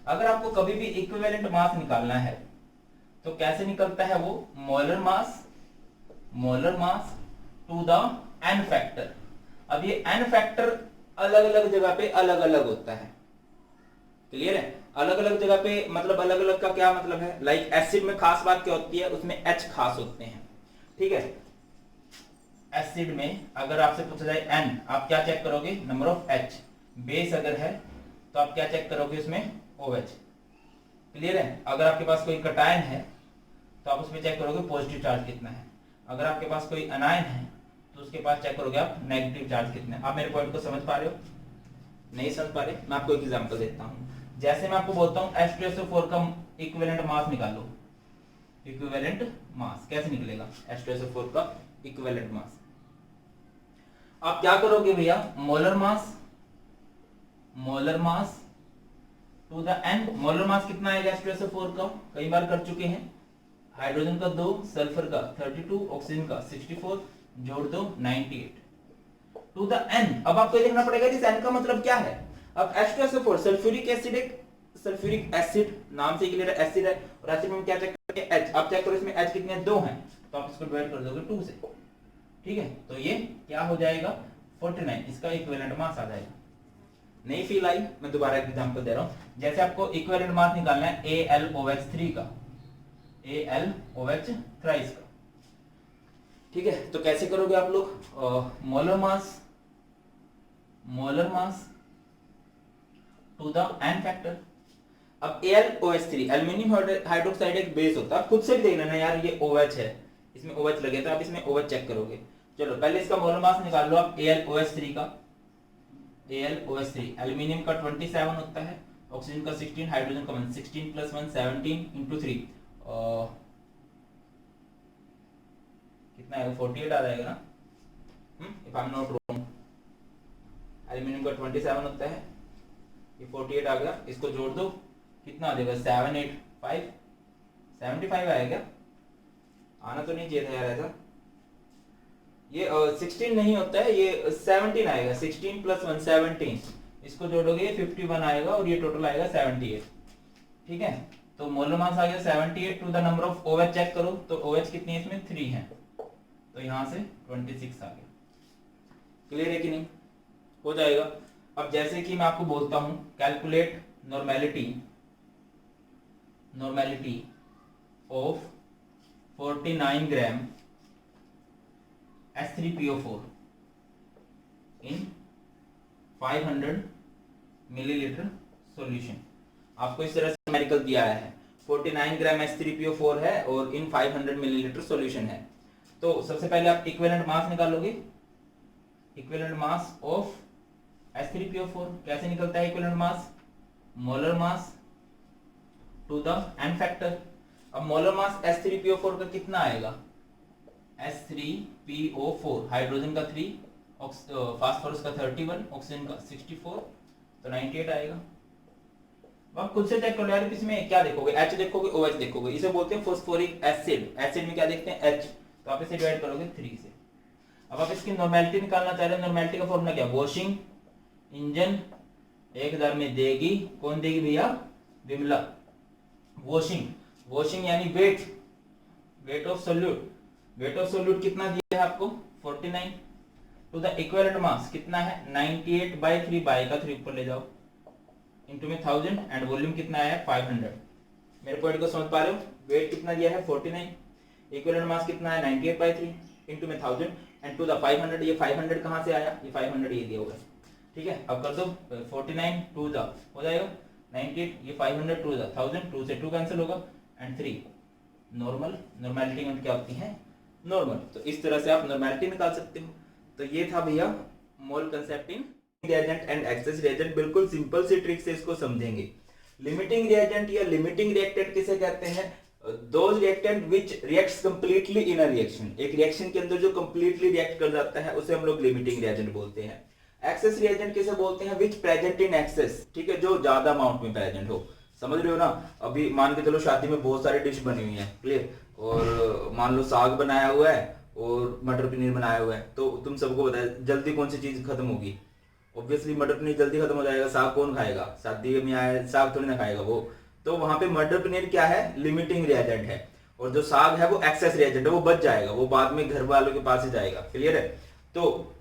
अगर आपको कभी भी इक्विवेलेंट मास निकालना है तो कैसे निकलता है वो? Molar mass to the n factor. अब ये n फैक्टर अलग अलग जगह पे अलग अलग होता है, क्लियर है? अलग अलग जगह पे मतलब अलग अलग का क्या मतलब है? लाइक एसिड में खास बात क्या होती है? उसमें H खास होते हैं, ठीक है। एसिड में अगर आपसे पूछा जाए N, आप क्या चेक करोगे? Number of H। बेस अगर है तो आप क्या चेक करोगे? उसमें OH, क्लियर है। अगर आपके पास कोई कटायन है तो आप उसमें चेक करोगे पॉजिटिव चार्ज कितना है। अगर आपके पास कोई अनायन है तो उसके पास चेक करोगे आप नेगेटिव चार्ज कितना है। आप मेरे पॉइंट को समझ पा रहे हो? नहीं समझ पा रहे? मैं आपको एक एग्जांपल देता हूं। जैसे मैं आपको बोलता हूं H2SO4 का इक्विवेलेंट मास निकालो, इक्विवेलेंट मास कैसे निकलेगा? H2SO4 का इक्विवेलेंट मास आप क्या करोगे भैया? Molar mass to the n। Molar mass कितना आएगा H2SO4 का? कई बार कर चुके हैं। हाइड्रोजन का 2, सल्फर का 32, ऑक्सीजन का 64, जोड़ दो 98 टू द n। अब आपको देखना पड़ेगा इस n का मतलब क्या है। अब H2SO4 sulphuric acid, sulphuric acid नाम से क्लियर एसिड है, और एसिड में क्या चेक करेंगे? H। आप चेक करो इसमें H कितने? 2 हैं, तो आप इसको डिवाइड कर दोगे 2 से, ठीक है। तो ये क्या हो जाएगा 49, इसका इक्विवेलेंट मास आ जाएगा। नहीं फील आई? मैं दोबारा एग्जांपल दे रहा हूं। जैसे आपको इक्विवेलेंट मास निकालना है AlOH3 का, AlOH थ्राइस का, ठीक है। तो कैसे करोगे आप लोग? Molar mass to the n factor. अब AlOH3 एल्युमिनियम हाइड्रोक्साइड एक बेस होता है, खुद से भी देखना ना यार ये OH है, इसमें OH लगे तो आप इसमें OH चेक करोगे। चलो पहले इसका मोलर मास निकाल लो आप AlOH3 का। AlOH3 एल्युमिनियम का 27 होता है, ऑक्सीजन का 16, हाइड्रोजन का 1, 16 + 1 17 × 3 कितना आएगा 48 आ जाएगा ना, if I am not wrong. Aluminium का 27 होता है, ये 48 आ गया, इसको जोड़ दो कितना आ जाएगा 785 75 आएगा क्या? आना तो नहीं चाहिए था यार ऐसा। ये 16 नहीं होता है, ये 17 आएगा, 16 + 1 17, इसको जोड़ोगे 51 आएगा और ये टोटल आएगा 78, ठीक है। तो मोलर मास आ गया 78 to the number of OH check करो तो OH कितनी है इसमें 3 है, तो यहां से 26 आ गया। क्लियर है कि नहीं? हो जाएगा। अब जैसे कि मैं आपको बोलता हूं calculate normality of 49 gram H3PO4 in 500 millilitre solution. आपको इस तरह से न्यूमेरिकल दिया है, 49 ग्राम H3PO4 है और इन 500 मिलीलीटर सॉल्यूशन है। तो सबसे पहले आप इक्विवेलेंट मास निकालोगे, इक्विवेलेंट मास ऑफ H3PO4 कैसे निकलता है equivalent mass? Molar mass to the n factor. अब मोलर मास H3PO4 का कितना आएगा? H3PO4 हाइड्रोजन का 3, फास्फोरस का 31, ऑक्सीजन का 64, तो 98 आएगा। आप खुद से चेक कर लो यार, इसमें क्या देखोगे? H देखोगे, OH देखोगे, इसे बोलते हैं फॉस्फोरिक एसिड। एसिड में क्या देखते हैं? H, तो आप इसे डिवाइड करोगे 3 से। अब आप इसकी नॉर्मेलिटी निकालना चाह रहे हो, नॉर्मेलिटी का फॉर्मूला क्या? वॉशिंग इंजन 1000 में देगी, कौन देगी भैया? विमला। वॉशिंग यानी wait of solute, wait of solute कितना दिया है आपको 49 टू द इक्विवेलेंट मास कितना है 98/3, बाय का 3 ऊपर ले जाओ, इनटू में 1000 एंड वॉल्यूम कितना है 500। मेरे पॉइंट को समझ पा रहे हो? वेट कितना दिया है 49, इक्विवेलेंट मास कितना है 98/3 इनटू में 1000 एंड टू द 500। ये 500 कहां से आया? ये 500 ये दिया हुआ है, ठीक है। अब कर दो 49 टू द हो जाएगा 98, ये 500 टू द 1000, 2 से 2 कैंसिल होगा एंड 3 नॉर्मेलिटी में क्या होती है? नॉर्मल। तो इस तरह से आप नॉर्मेलिटी निकाल सकते हो। तो ये था भैया मोल concept in reagent and access reagent. बिल्कुल सिंपल सी ट्रिक से इसको समझेंगे। लिमिटिंग रिएजेंट या लिमिटिंग रिएक्टेंट किसे कहते हैं? Those reactant which reacts completely in a reaction. एक रिएक्शन के अंदर जो कंप्लीटली रिएक्ट कर जाता है उसे हम लोग लिमिटिंग रिएजेंट बोलते हैं। एक्सेस रिएजेंट किसे बोलते हैं? व्हिच प्रेजेंट इन एक्सेस, ठीक है, जो ज्यादा अमाउंट में प्रेजेंट हो। समझ रहे हो ना? अभी मान के चलो शादी में बहुत सारी डिश बनी हुई है, क्लियर, और मान लो साग बनाया हुआ है और मटर पनीर बनाया हुआ है, तो तुम सबको बताया जल्दी कौन सी चीज खत्म होगी? ऑब्वियसली मटर पनीर जल्दी खत्म हो जाएगा। साग कौन खाएगा? शादी में आया साग थोड़ी ना खाएगा वो। तो वहां पे मटर पनीर क्या है? लिमिटिंग रिएजेंट है, और जो साग है वो एक्सेस रिएजेंट है, वो बच जाएगा, वो बाद में घर वालों के पास ही जाएगा। क्लियर है? तो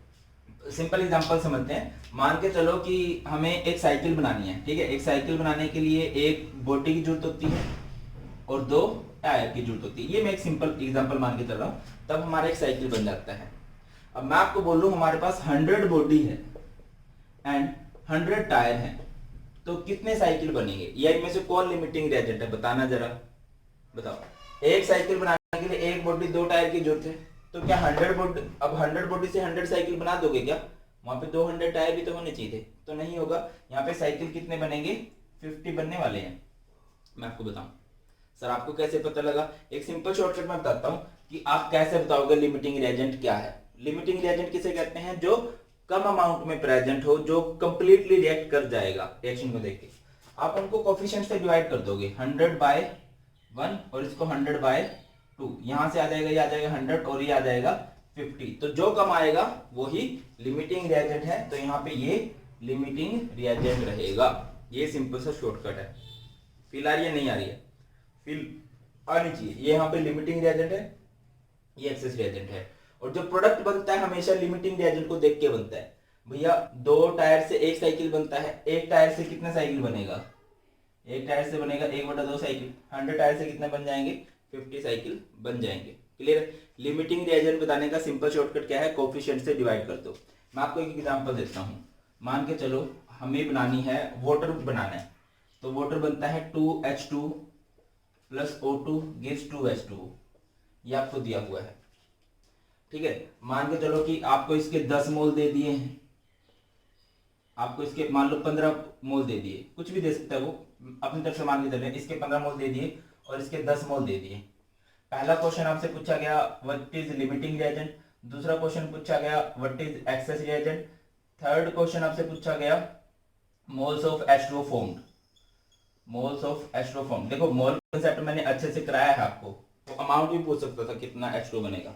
सिंपल एग्जांपल समझते हैं। मान के चलो कि हमें एक साइकिल बनानी है, ठीक है। एक साइकिल बनाने के लिए एक बॉडी की जरूरत होती है और 2 टायर की जरूरत होती है। ये मैं एक सिंपल एग्जांपल मान के चल रहा हूं, तब हमारा एक साइकिल बन जाता है। अब मैं आपको बोलूं हमारे पास 100 बॉडी है एंड 100 टायर है, तो कितने साइकिल बनेंगे? या इनमें से कौन लिमिटिंग रिएजेंट है? बताना जरा, बताओ। एक साइकिल बनाने के लिए एक बॉडी 2 टायर की जरूरत है, तो क्या 100 बॉडी, अब 100 बॉडी से 100 साइकिल बना दोगे क्या? वहां पे 200 टायर भी तो होने चाहिए थे, तो नहीं होगा। यहाँ पे साइकिल कितने बनेंगे? 50 बनने वाले हैं। मैं आपको बताऊं सर, आपको कैसे पता लगा? एक सिंपल शॉर्टकट में बताता हूं कि आप कैसे बताओगे लिमिटिंग रिएजेंट क्या है। लिमिटिंग रिएजेंट किसे कहते हैं? जो कम अमाउंट में प्रेजेंट हो, जो कंप्लीटली रिएक्ट कर जाएगा रिएक्शन को देख के। आप उनको कोफिशिएंट से डिवाइड कर दोगे, 100/1 और इसको 100/2, यहां से आ जाएगा, ये आ जाएगा 100 और ये आ जाएगा 50। तो जो कम आएगा वो ही लिमिटिंग रिएजेंट है, तो यहाँ पे ये लिमिटिंग रिएजेंट रहेगा। ये सिंपल सा शॉर्टकट है। फील आ रही है? नहीं आ रही है? फील आनी चाहिए। ये यहाँ पे लिमिटिंग रिएजेंट है, ये एक्सेस रिएजेंट है। और जो प्रोडक्ट बनता है हमेशा लिमिटिंग रिएजेंट को देख के बनता है। भैया 2 टायर से एक साइकिल बनता है, एक टायर से कितना साइकिल बनेगा? एक टायर से बनेगा 1/2 साइकिल। 100 टायर से कितने बन जाएंगे? 50 साइकिल बन जाएंगे। क्लियर है? लिमिटिंग रिएजेंट बताने का सिंपल शॉर्टकट क्या है? कोफिशिएंट से डिवाइड कर दो। मैं आपको एक एग्जांपल देता हूँ। मान के चलो हमें बनानी है वाटर बनाना है, तो वाटर बनता है 2H2 plus O2 gives 2H2। ये आपको दिया हुआ है, ठीक है। मान के चलो कि आपको इसके 10 मोल दे दिए हैं, आपको इसके मान लो 15 मोल दे दिए, कुछ भी दे सकता है वो, अपनी तरफ से मान के चले। इसके 15 मोल दे दिए और इसके 10 मोल दे दिए। पहला क्वेश्चन आपसे पूछा गया व्हाट इज लिमिटिंग रिएजेंट, दूसरा क्वेश्चन पूछा गया what is access reagent, third question आपसे पूछा गया moles of H2O formed. Moles of H2O form, देखो मोल कांसेप्ट मैंने अच्छे से कराया है आपको, तो अमाउंट भी पूछ सकता था कितना H2O बनेगा।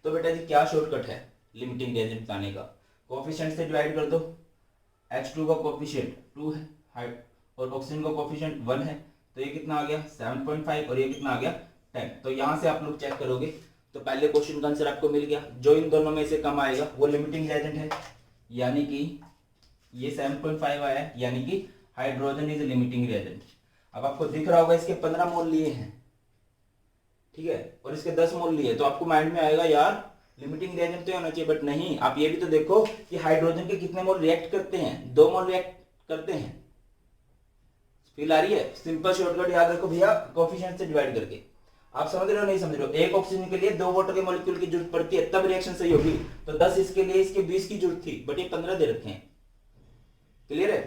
तो बेटा जी क्या शॉर्टकट है लिमिटिंग रिएजेंट बताने का? कोफिशिएंट से डिवाइड कर दो। H2 का कोफिशिएंट 2 है और ऑक्सीजन का कोफिशिएंट 1 है, तो ये कितना आ गया 7.5 और ये कितना आ गया 10। तो यहाँ से आप लोग चेक करोगे तो पहले क्वेश्चन का आंसर आपको मिल गया। जो इन दोनों में से कम आएगा वो लिमिटिंग रिएजेंट है, यानी कि ये 7.5 आया है, यानी कि हाइड्रोजन इज लिमिटिंग रिएजेंट। अब आपको दिख रहा होगा इसके 15 मोल लिए हैं, ठीक है, और इसके 10 मोल लिए, तो आपको माइंड में आएगा यार लिमिटिंग रिएजेंट तो होना चाहिए, बट नहीं। आप ये भी तो देखो कि हाइड्रोजन के कितने मोल रिएक्ट करते हैं, 2 मोल रिएक्ट करते हैं। फील आ रही है? सिंपल शॉर्टकट याद रखो भैया, कोफिशिएंट से डिवाइड करके। आप समझ रहे हो नहीं समझ रहे हो? एक ऑक्सीजन के लिए 2 वाटर के मॉलिक्यूल की जरूरत पड़ती है तब रिएक्शन सही होगी, तो 10 इसके लिए, इसके 20 की जरूरत थी, बट ये 15 दे रखे हैं। क्लियर है?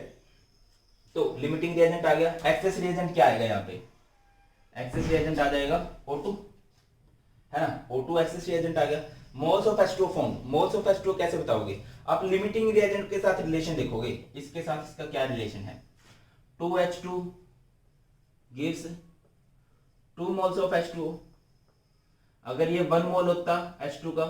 तो लिमिटिंग रिएजेंट आ गया। एक्सेस रिएजेंट क्या आएगा यहाँ पे? एक्सेस रिएजेंट आ जाएगा O2, है ना, O2 एक्सेस रिएजेंट आ गया। Moles of H2O form, moles of H2O कैसे बताओगे? आप लिमिटिंग रिएजेंट के साथ रिलेशन देखोगे, इसके साथ इसका क्या रिलेशन है? 2H2 gives 2 moles of H2O। अगर ये 1 मोल होता H2 का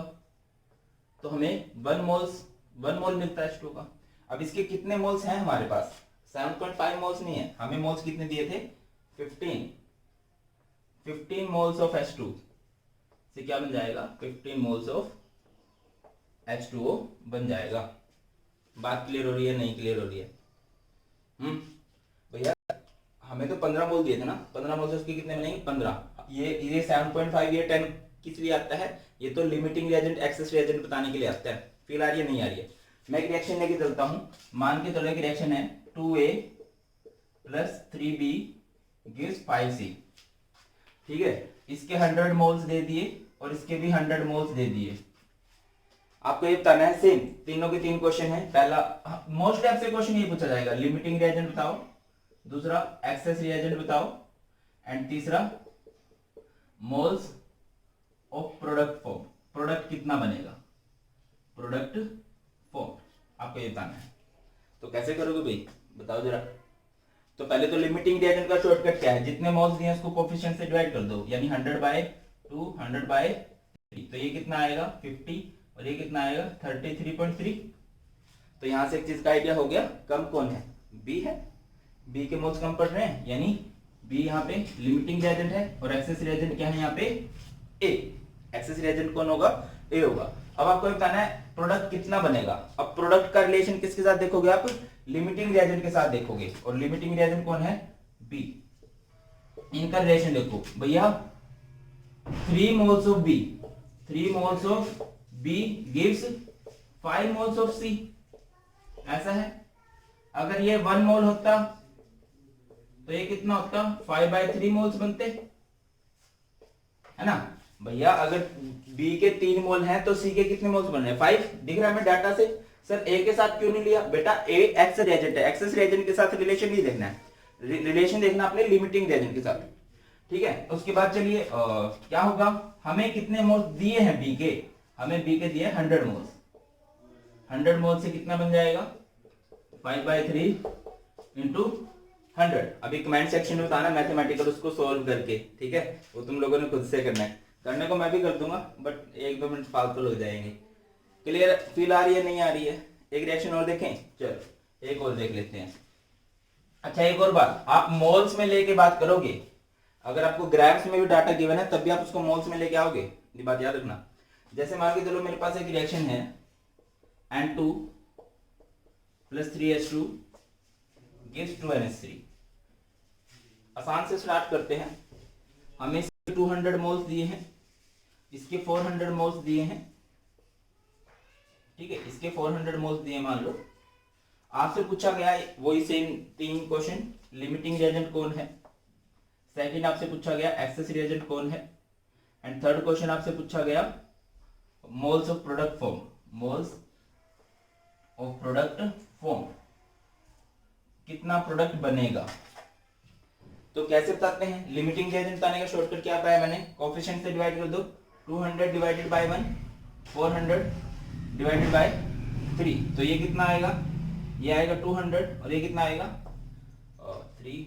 तो हमें 1 मोल मिलता H2 का। अब इसके कितने मोल्स हैं हमारे पास? 7.5 मोल्स नहीं है, हमें मोल्स कितने दिए थे? 15 मोल्स ऑफ H2 से क्या बन जाएगा? 15 मोल्स ऑफ H2O बन जाएगा। बात क्लियर हो रही है नहीं क्लियर हो रही है? भैया हमें तो 15 मोल दिए थे ना, 15 मोल से उसके कितने बनेंगे? 15। ये 7.5 ये 10 किस लिए आता है? ये तो लिमिटिंग रिएजेंट एक्सेस रिएजेंट बताने के लिए आता है। फील आ रही है नहीं आ रही है? मैं एक रिएक्शन लेके चलता हूं। मान के चलो एक रिएक्शन है 2A plus 3B gives 5C, ठीक है। इसके 100 मोल्स दे दिए और इसके भी 100 मोल्स दे दिए। आपको ये बताना है सेम, तीनों के 3 क्वेश्चन है। पहला मोस्टली आपसे क्वेश्चन ये पूछा जाएगा लिमिटिंग रिएजेंट बताओ, दूसरा एक्सेस रिएजेंट बताओ, एंड तीसरा moles of product form, product कितना बनेगा, प्रोडक्ट फॉर्म आपको ये बताना है। तो कैसे करोगे भाई बताओ जरा? तो पहले तो लिमिटिंग रिएजेंट का शॉर्टकट क्या है? जितने मोल्स दिए उसको कोफिशिएंट से डिवाइड कर दो, यानी 100/2 100/3, तो ये कितना आएगा 50 और ये कितना आएगा 33.3। तो यहां से एक चीज का आइडिया हो गया, कम कौन है? बी है। बी के मोल्स कम पड़ रहे हैं, यानी बी यहाँ पे लिमिटिंग रिएजेंट है और एक्सेस रिएजेंट क्या है यहाँ पे? ए। एक्सेस रिएजेंट कौन होगा? ए होगा। अब आपको बताना है प्रोडक्ट कितना बनेगा। अब प्रोडक्ट का रिलेशन किसके साथ देखोगे आप? लिमिटिंग रिएजेंट के साथ देखोगे, और लिमिटिंग रिएजेंट कौन है? बी। इनका रिलेशन देखो भैया, 3 moles of B, 3 moles of B gives 5 moles of C, ऐसा है। अगर ये 1 मोल होता तो ये कितना होता? 5/3 मोल्स बनते, है ना भैया। अगर बी के 3 मोल हैं तो सी के कितने मोल्स बन रहे हैं? 5। दिख रहा है हमें डाटा से। सर ए के साथ क्यों नहीं लिया? बेटा ए एक्सेस रिएजेंट है, एक्सेस रिएजेंट के साथ रिलेशन नहीं देखना है, रिलेशन देखना अपने लिमिटिंग रिएजेंट के साथ, ठीक है। उसके बाद चलिए क्या होगा, हमें कितने मोल्स दिए हैं बी के? हमें बी के दिए 100 मोल्स। 100 मोल से कितना बन जाएगा? 5/3 इंटू 100। अभी कमेंट सेक्शन में बताना मैथमेटिकल उसको सोल्व करके, ठीक है। वो तुम लोगों ने खुद से करना है, करने को मैं भी कर दूंगा बट 1-2 मिनट फालतू लग जाएंगे। क्लियर? फील आ रही है नहीं आ रही है? एक रिएक्शन और देखें, चलो एक और देख लेते हैं। अच्छा एक और बात, आप मोल्स में लेके बात करोगे, अगर आपको ग्राम्स में भी डाटा गिवन है तब भी आप उसको मोल्स में लेके आओगे? ये बात याद रखना। जैसे मान के चलो मेरे पास एक रिएक्शन है N2 + 3H2 gives 2NH3। आसान से स्टार्ट करते हैं। हमें इसके 200 मोल्स दिए हैं, इसके 400 मोल्स दिए हैं, ठीक है, इसके 400 मोल्स दिए मान लो। आपसे पूछा गया है वही सेम 3 क्वेश्चन, लिमिटिंग रिएजेंट कौन है, सेकंड आपसे पूछा गया एक्सेस रिएजेंट कौन है, एंड थर्ड क्वेश्चन आपसे पूछा गया moles of product form, moles of product form, कितना प्रोडक्ट बनेगा। तो कैसे बताते हैं, लिमिटिंग रिएजेंट बताने का शॉर्टकट क्या बताया मैंने, कोएफिशिएंट से डिवाइड कर दो, 200 डिवाइडेड बाय 1, 400 डिवाइडेड बाय 3, तो ये कितना आएगा, ये आएगा 200 और ये कितना आएगा 3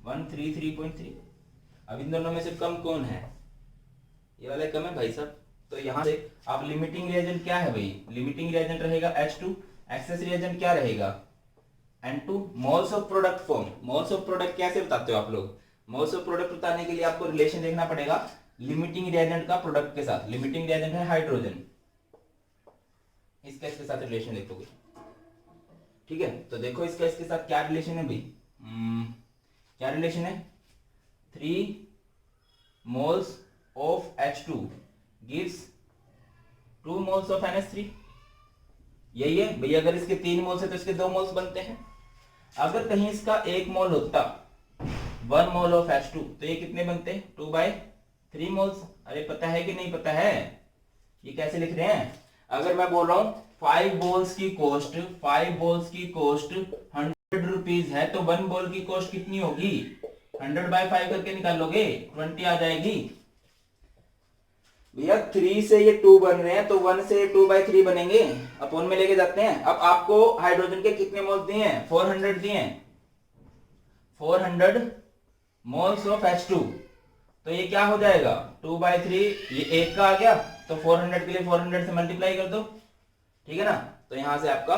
133.3। अब इन दोनों में से कम कौन है, ये वाला कम है भाई साहब। तो यहां से आप लिमिटिंग रिएजेंट क्या है भाई, लिमिटिंग रिएजेंट रहेगा H2, एक्सेस रिएजेंट क्या रहेगा N2, moles of product form. Moles of product कैसे बताते हो आप लोग, मोल्स ऑफ प्रोडक्ट बताने के लिए आपको रिलेशन देखना पड़ेगा लिमिटिंग रिएजेंट का प्रोडक्ट के साथ। लिमिटिंग रिएजेंट है हाइड्रोजन, इसका इसके साथ रिलेशन देखोगे, ठीक है। तो देखो इसका इसके साथ क्या रिलेशन है भाई, क्या रिलेशन है, 3 moles of H2 gives 2 moles of NH3, यही है भैया। अगर इसके 3 मोल्स है तो इसके 2 मोल्स बनते हैं। अगर कहीं इसका 1 मोल होता, 1 मोल ऑफ H2, तो ये कितने बनते, 2/3 मोल्स। अरे पता है कि नहीं पता है, ये कैसे लिख रहे हैं, अगर मैं बोल रहा हूं 5 बॉल्स की कॉस्ट 100 रुपीज है, तो 1 बॉल की कॉस्ट कितनी होगी, 100/5 करके निकालोगे 20 आ जाएगी भैया। 3 से ये 2 बन रहे हैं तो 1 से 2/3 बनेंगे, अपोन में लेके जाते हैं। अब आपको हाइड्रोजन के कितने मोल्स दिए हैं, 400 दिए हैं, 400 मोल्स ऑफ H2, तो ये क्या हो जाएगा 2/3, ये 1 का आ गया, तो 400 के लिए 400 से मल्टीप्लाई कर दो, ठीक है ना। तो यहां से आपका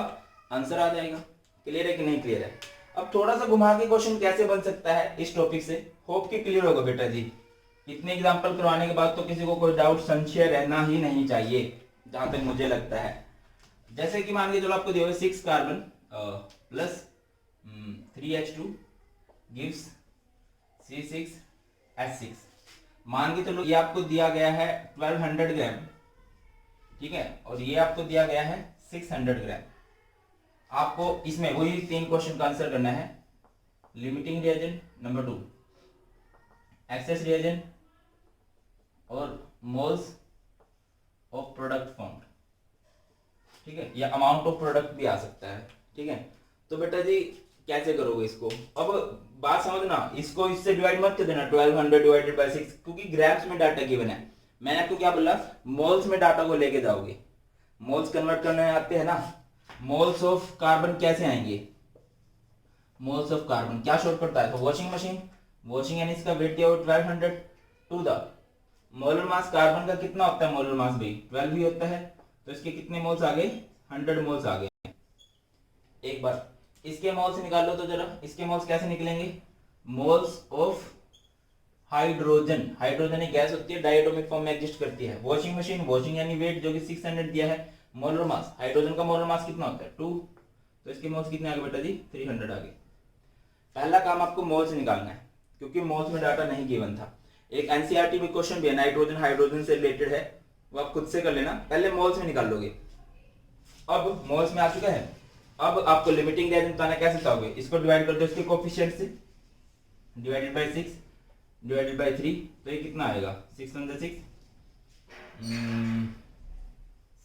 आंसर आ जाएगा। क्लियर है कि नहीं क्लियर है। अब थोड़ा सा घुमा के क्वेश्चन कैसे बन सकता है इस टॉपिक से, होप कि क्लियर होगा बेटा जी। इतने एग्जाम्पल करवाने के बाद तो किसी को कोई डाउट संशय रहना ही नहीं चाहिए, जहां तक मुझे लगता है। जैसे कि मान के चलो आपको दिया 6 carbon plus 3H2 gives C6H6। मान के चलो ये आपको दिया गया है 1200 ग्राम, ठीक है, और ये आपको दिया गया है 600 ग्राम। आपको इसमें वही 3 क्वेश्चन का आंसर करना है। Limiting reagent number 2, access reagent और मोल्स ऑफ प्रोडक्ट फॉर्म्ड, ठीक है, या अमाउंट ऑफ प्रोडक्ट भी आ सकता है, ठीक है। तो बेटा जी कैसे करोगे इसको, अब बात समझना, इसको इससे डिवाइड मत कर देना 1200 डिवाइडेड बाय 6, क्योंकि ग्राम्स में डाटा गिवन है। मैंने आपको क्या बोला, मोल्स में डाटा को लेके जाओगे, मोल्स कन्वर्ट करने आते हैं ना। मोल्स ऑफ कार्बन कैसे आएंगे, मोल्स ऑफ कार्बन क्या शॉर्ट पड़ता है, तो वॉशिंग मशीन, वॉशिंग यानी इसका वेट दिया हुआ 1200 to the molar mass. Carbon का कितना होता है मोलर मास भाई, 12 ही होता है, तो इसके कितने मोल्स आ गए, 100 मोल्स आ गए। एक बार इसके मोल्स निकाल लो तो जरा, इसके मोल्स कैसे निकलेंगे, मोल्स ऑफ हाइड्रोजन, हाइड्रोजन एक गैस होती है, डायटोमिक फॉर्म में एग्जिस्ट करती है। वॉशिंग मशीन, वॉशिंग यानी वेट जो कि 600 दिया है, मोलर मास, हाइड्रोजन का मोलर मास कितना होता है 2, तो इसके मोल्स कितने आ गए बेटा जी 300 आ गए। पहला काम आपको मोल्स निकालना है, क्योंकि मोल्स में डाटा नहीं गिवन था। एक एनसीईआरटी में क्वेश्चन भी है, नाइट्रोजन हाइड्रोजन से रिलेटेड है, वो आप खुद से कर लेना, पहले मोल्स में निकाल लोगे। अब मोल्स में आ चुका है, अब आपको लिमिटिंग रिएजेंट बताना, कैसे बताओगे, इसको डिवाइड कर दो इसके कोएफिशिएंट से, डिवाइडेड बाय 6 डिवाइडेड बाय 3, तो ये कितना आएगा 6 1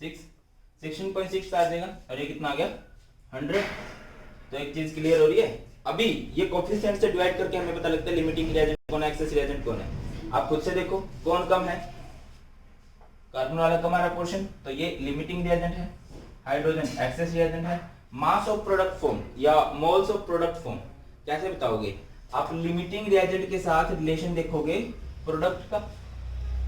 6 16.6 आ जाएगा, और ये कितना आ गया 100। तो एक चीज क्लियर हो रही है, अभी ये कोएफिशिएंट से डिवाइड करके हमें पता लगता है लिमिटिंग रिएजेंट कौन है, एक्सेस रिएजेंट कौन है। आप खुद से देखो कौन कम है, कार्बन वाला कम आ रहा पोर्शन, तो ये लिमिटिंग रिएजेंट है, हाइड्रोजन एक्सेस रिएजेंट है। मास ऑफ प्रोडक्ट फॉर्म या मोल्स ऑफ प्रोडक्ट फॉर्म कैसे बताओगे, आप लिमिटिंग रिएजेंट के साथ रिलेशन देखोगे प्रोडक्ट का,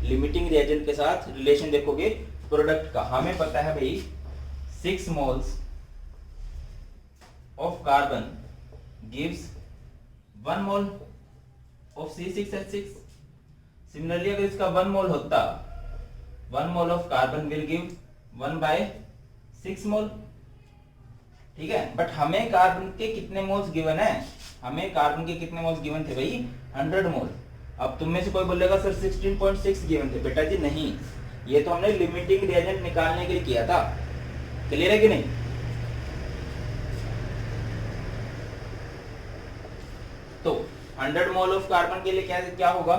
लिमिटिंग रिएजेंट के साथ रिलेशन देखोगे प्रोडक्ट का। हमें पता है भाई 6 moles of carbon gives 1 mole of C6H6, similarly अगर इसका 1 मोल होता, 1 mole of carbon will give 1/6 मोल, ठीक है। बट हमें कार्बन के कितने मोल्स गिवन है, हमें कार्बन के कितने मोल्स गिवन थे भाई, 100 मोल। अब तुम में से कोई बोलेगा सर 16.6 गिवन थे। बेटा जी नहीं, ये तो हमने लिमिटिंग रिएजेंट निकालने के लिए किया था। क्लियर है कि नहीं? तो 100 मोल ऑफ कार्बन के लिए क्या होगा,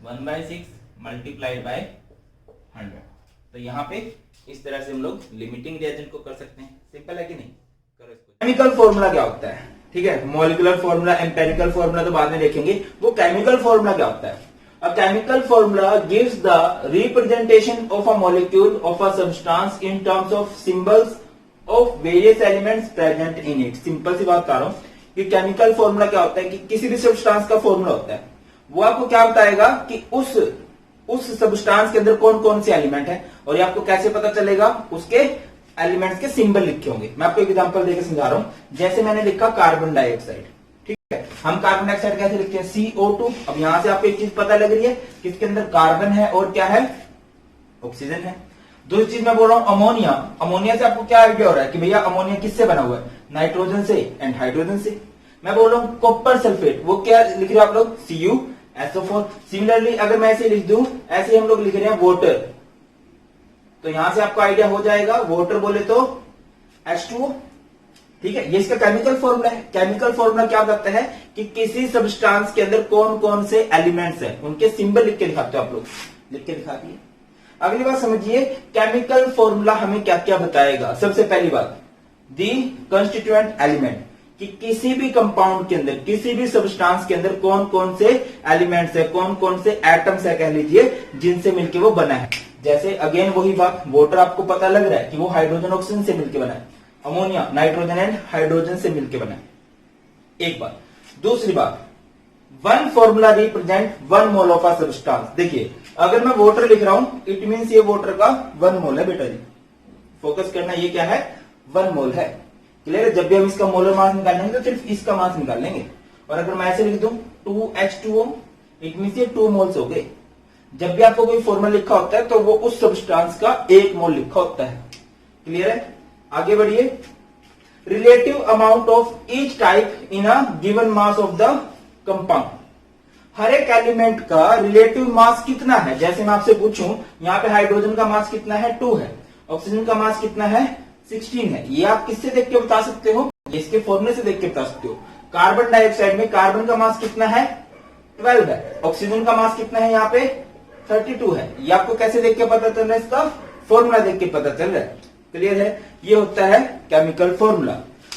1/6 मल्टीप्लाइड बाय 100। तो यहाँ पे इस तरह से हम लोग लिमिटिंग रिएजेंट को कर सकते हैं। सिंपल है कि नहीं? करो इसको। केमिकल फॉर्मूला क्या होता है, ठीक है। मॉलिक्यूलर फॉर्मूला, एम्पेरिकल फॉर्मूला तो बाद में देखेंगे। वो केमिकल फॉर्मूला क्या होता है? A chemical formula gives the representation of a molecule of a substance in terms of symbols of various elements present in it। Simple सी बात कर रहा हूं कि केमिकल फॉर्मूला क्या होता है कि किसी भी सब्सटेंस का फॉर्मूला होता है, वो आपको क्या बताएगा कि उस सब्सटेंस के अंदर कौन कौन से एलिमेंट है, और ये आपको कैसे पता चलेगा, उसके एलिमेंट्स के सिंबल लिखे होंगे। मैं आपको एक एग्जांपल देकर समझा रहा हूं। जैसे मैंने लिखा कार्बन डाइऑक्साइड, ठीक है। हम कार्बन डाइऑक्साइड कैसे लिखते हैं, CO2। अब यहां से आपको एक चीज पता लग रही है कि इसके अंदर कार्बन है और क्या है, ऑक्सीजन है। दूसरी चीज मैं बोल रहा हूं अमोनिया। अमोनिया से आपको क्या आइडिया हो रहा है कि भैया अमोनिया किससे बना हुआ है, नाइट्रोजन से एंड हाइड्रोजन से। मैं बोल रहा हूं कॉपर सल्फेट, वो क्या लिख रहे हो आप लोग, CuSO4। सिमिलरली अगर मैं ऐसे लिख दूं, ऐसे हम लोग लिख रहे हैं वाटर, तो यहां से आपको आइडिया हो जाएगा, वाटर बोले तो H2O, ठीक है। ये इसका केमिकल फॉर्मूला है। केमिकल फॉर्मूला क्या बताता है कि किसी सब्सटेंस के अंदर कौन कौन से एलिमेंट्स हैं, उनके सिंबल लिख के दिखाते हो आप लोग, लिख के दिखा दिए। अगली बात समझिए, केमिकल फॉर्मूला हमें क्या क्या बताएगा। सबसे पहली बात, दी कंस्टिट्यूएंट एलिमेंट, कि किसी भी कंपाउंड के अंदर, किसी भी सब्सटेंस के अंदर कौन कौन से एलिमेंट्स है, कौन कौन से एटम्स है कह लीजिए, जिनसे मिलकर वो बना है। जैसे अगेन वही बात, वाटर आपको पता लग रहा है कि वो हाइड्रोजन ऑक्सीजन से मिलकर बना है, अमोनिया नाइट्रोजन एंड हाइड्रोजन से मिलकर बना है। एक बात। दूसरी बात, one formula represent 1 mole of a substance. देखिए अगर मैं वाटर लिख रहा हूं, इट मींस ये वाटर का 1 मोल है। बेटा जी फोकस करना, ये क्या है, 1 मोल है। क्लियर है? जब भी हम इसका मोलर मास निकालेंगे तो सिर्फ इसका मास निकाल लेंगे। और अगर मैं ऐसे लिख दूं 2H2O, इट मींस ये 2 मोल्स हो गए। जब भी आपको कोई फॉर्मूला लिखा होता है तो वो उस सब्सटेंस का 1 मोल लिखा होता है। क्लियर है? आगे बढ़िए। Relative amount of each type in a given mass of the compound. हर एक एलिमेंट का रिलेटिव मास कितना है। जैसे मैं आपसे पूछूं, यहाँ पे हाइड्रोजन का मास कितना है, 2 है। ऑक्सीजन का मास कितना है, 16 है। ये आप किससे देख के बता सकते हो, ये इसके फॉर्मूले से देख के बता सकते हो। कार्बन डाइऑक्साइड में कार्बन का मास कितना है, 12 है। ऑक्सीजन का मास कितना है, यहाँ पे 32 है। ये आपको कैसे देख के पता चल रहा है, इसका फॉर्मूला देख के पता चल रहा है। क्लियर है? ये होता है केमिकल फॉर्मूला।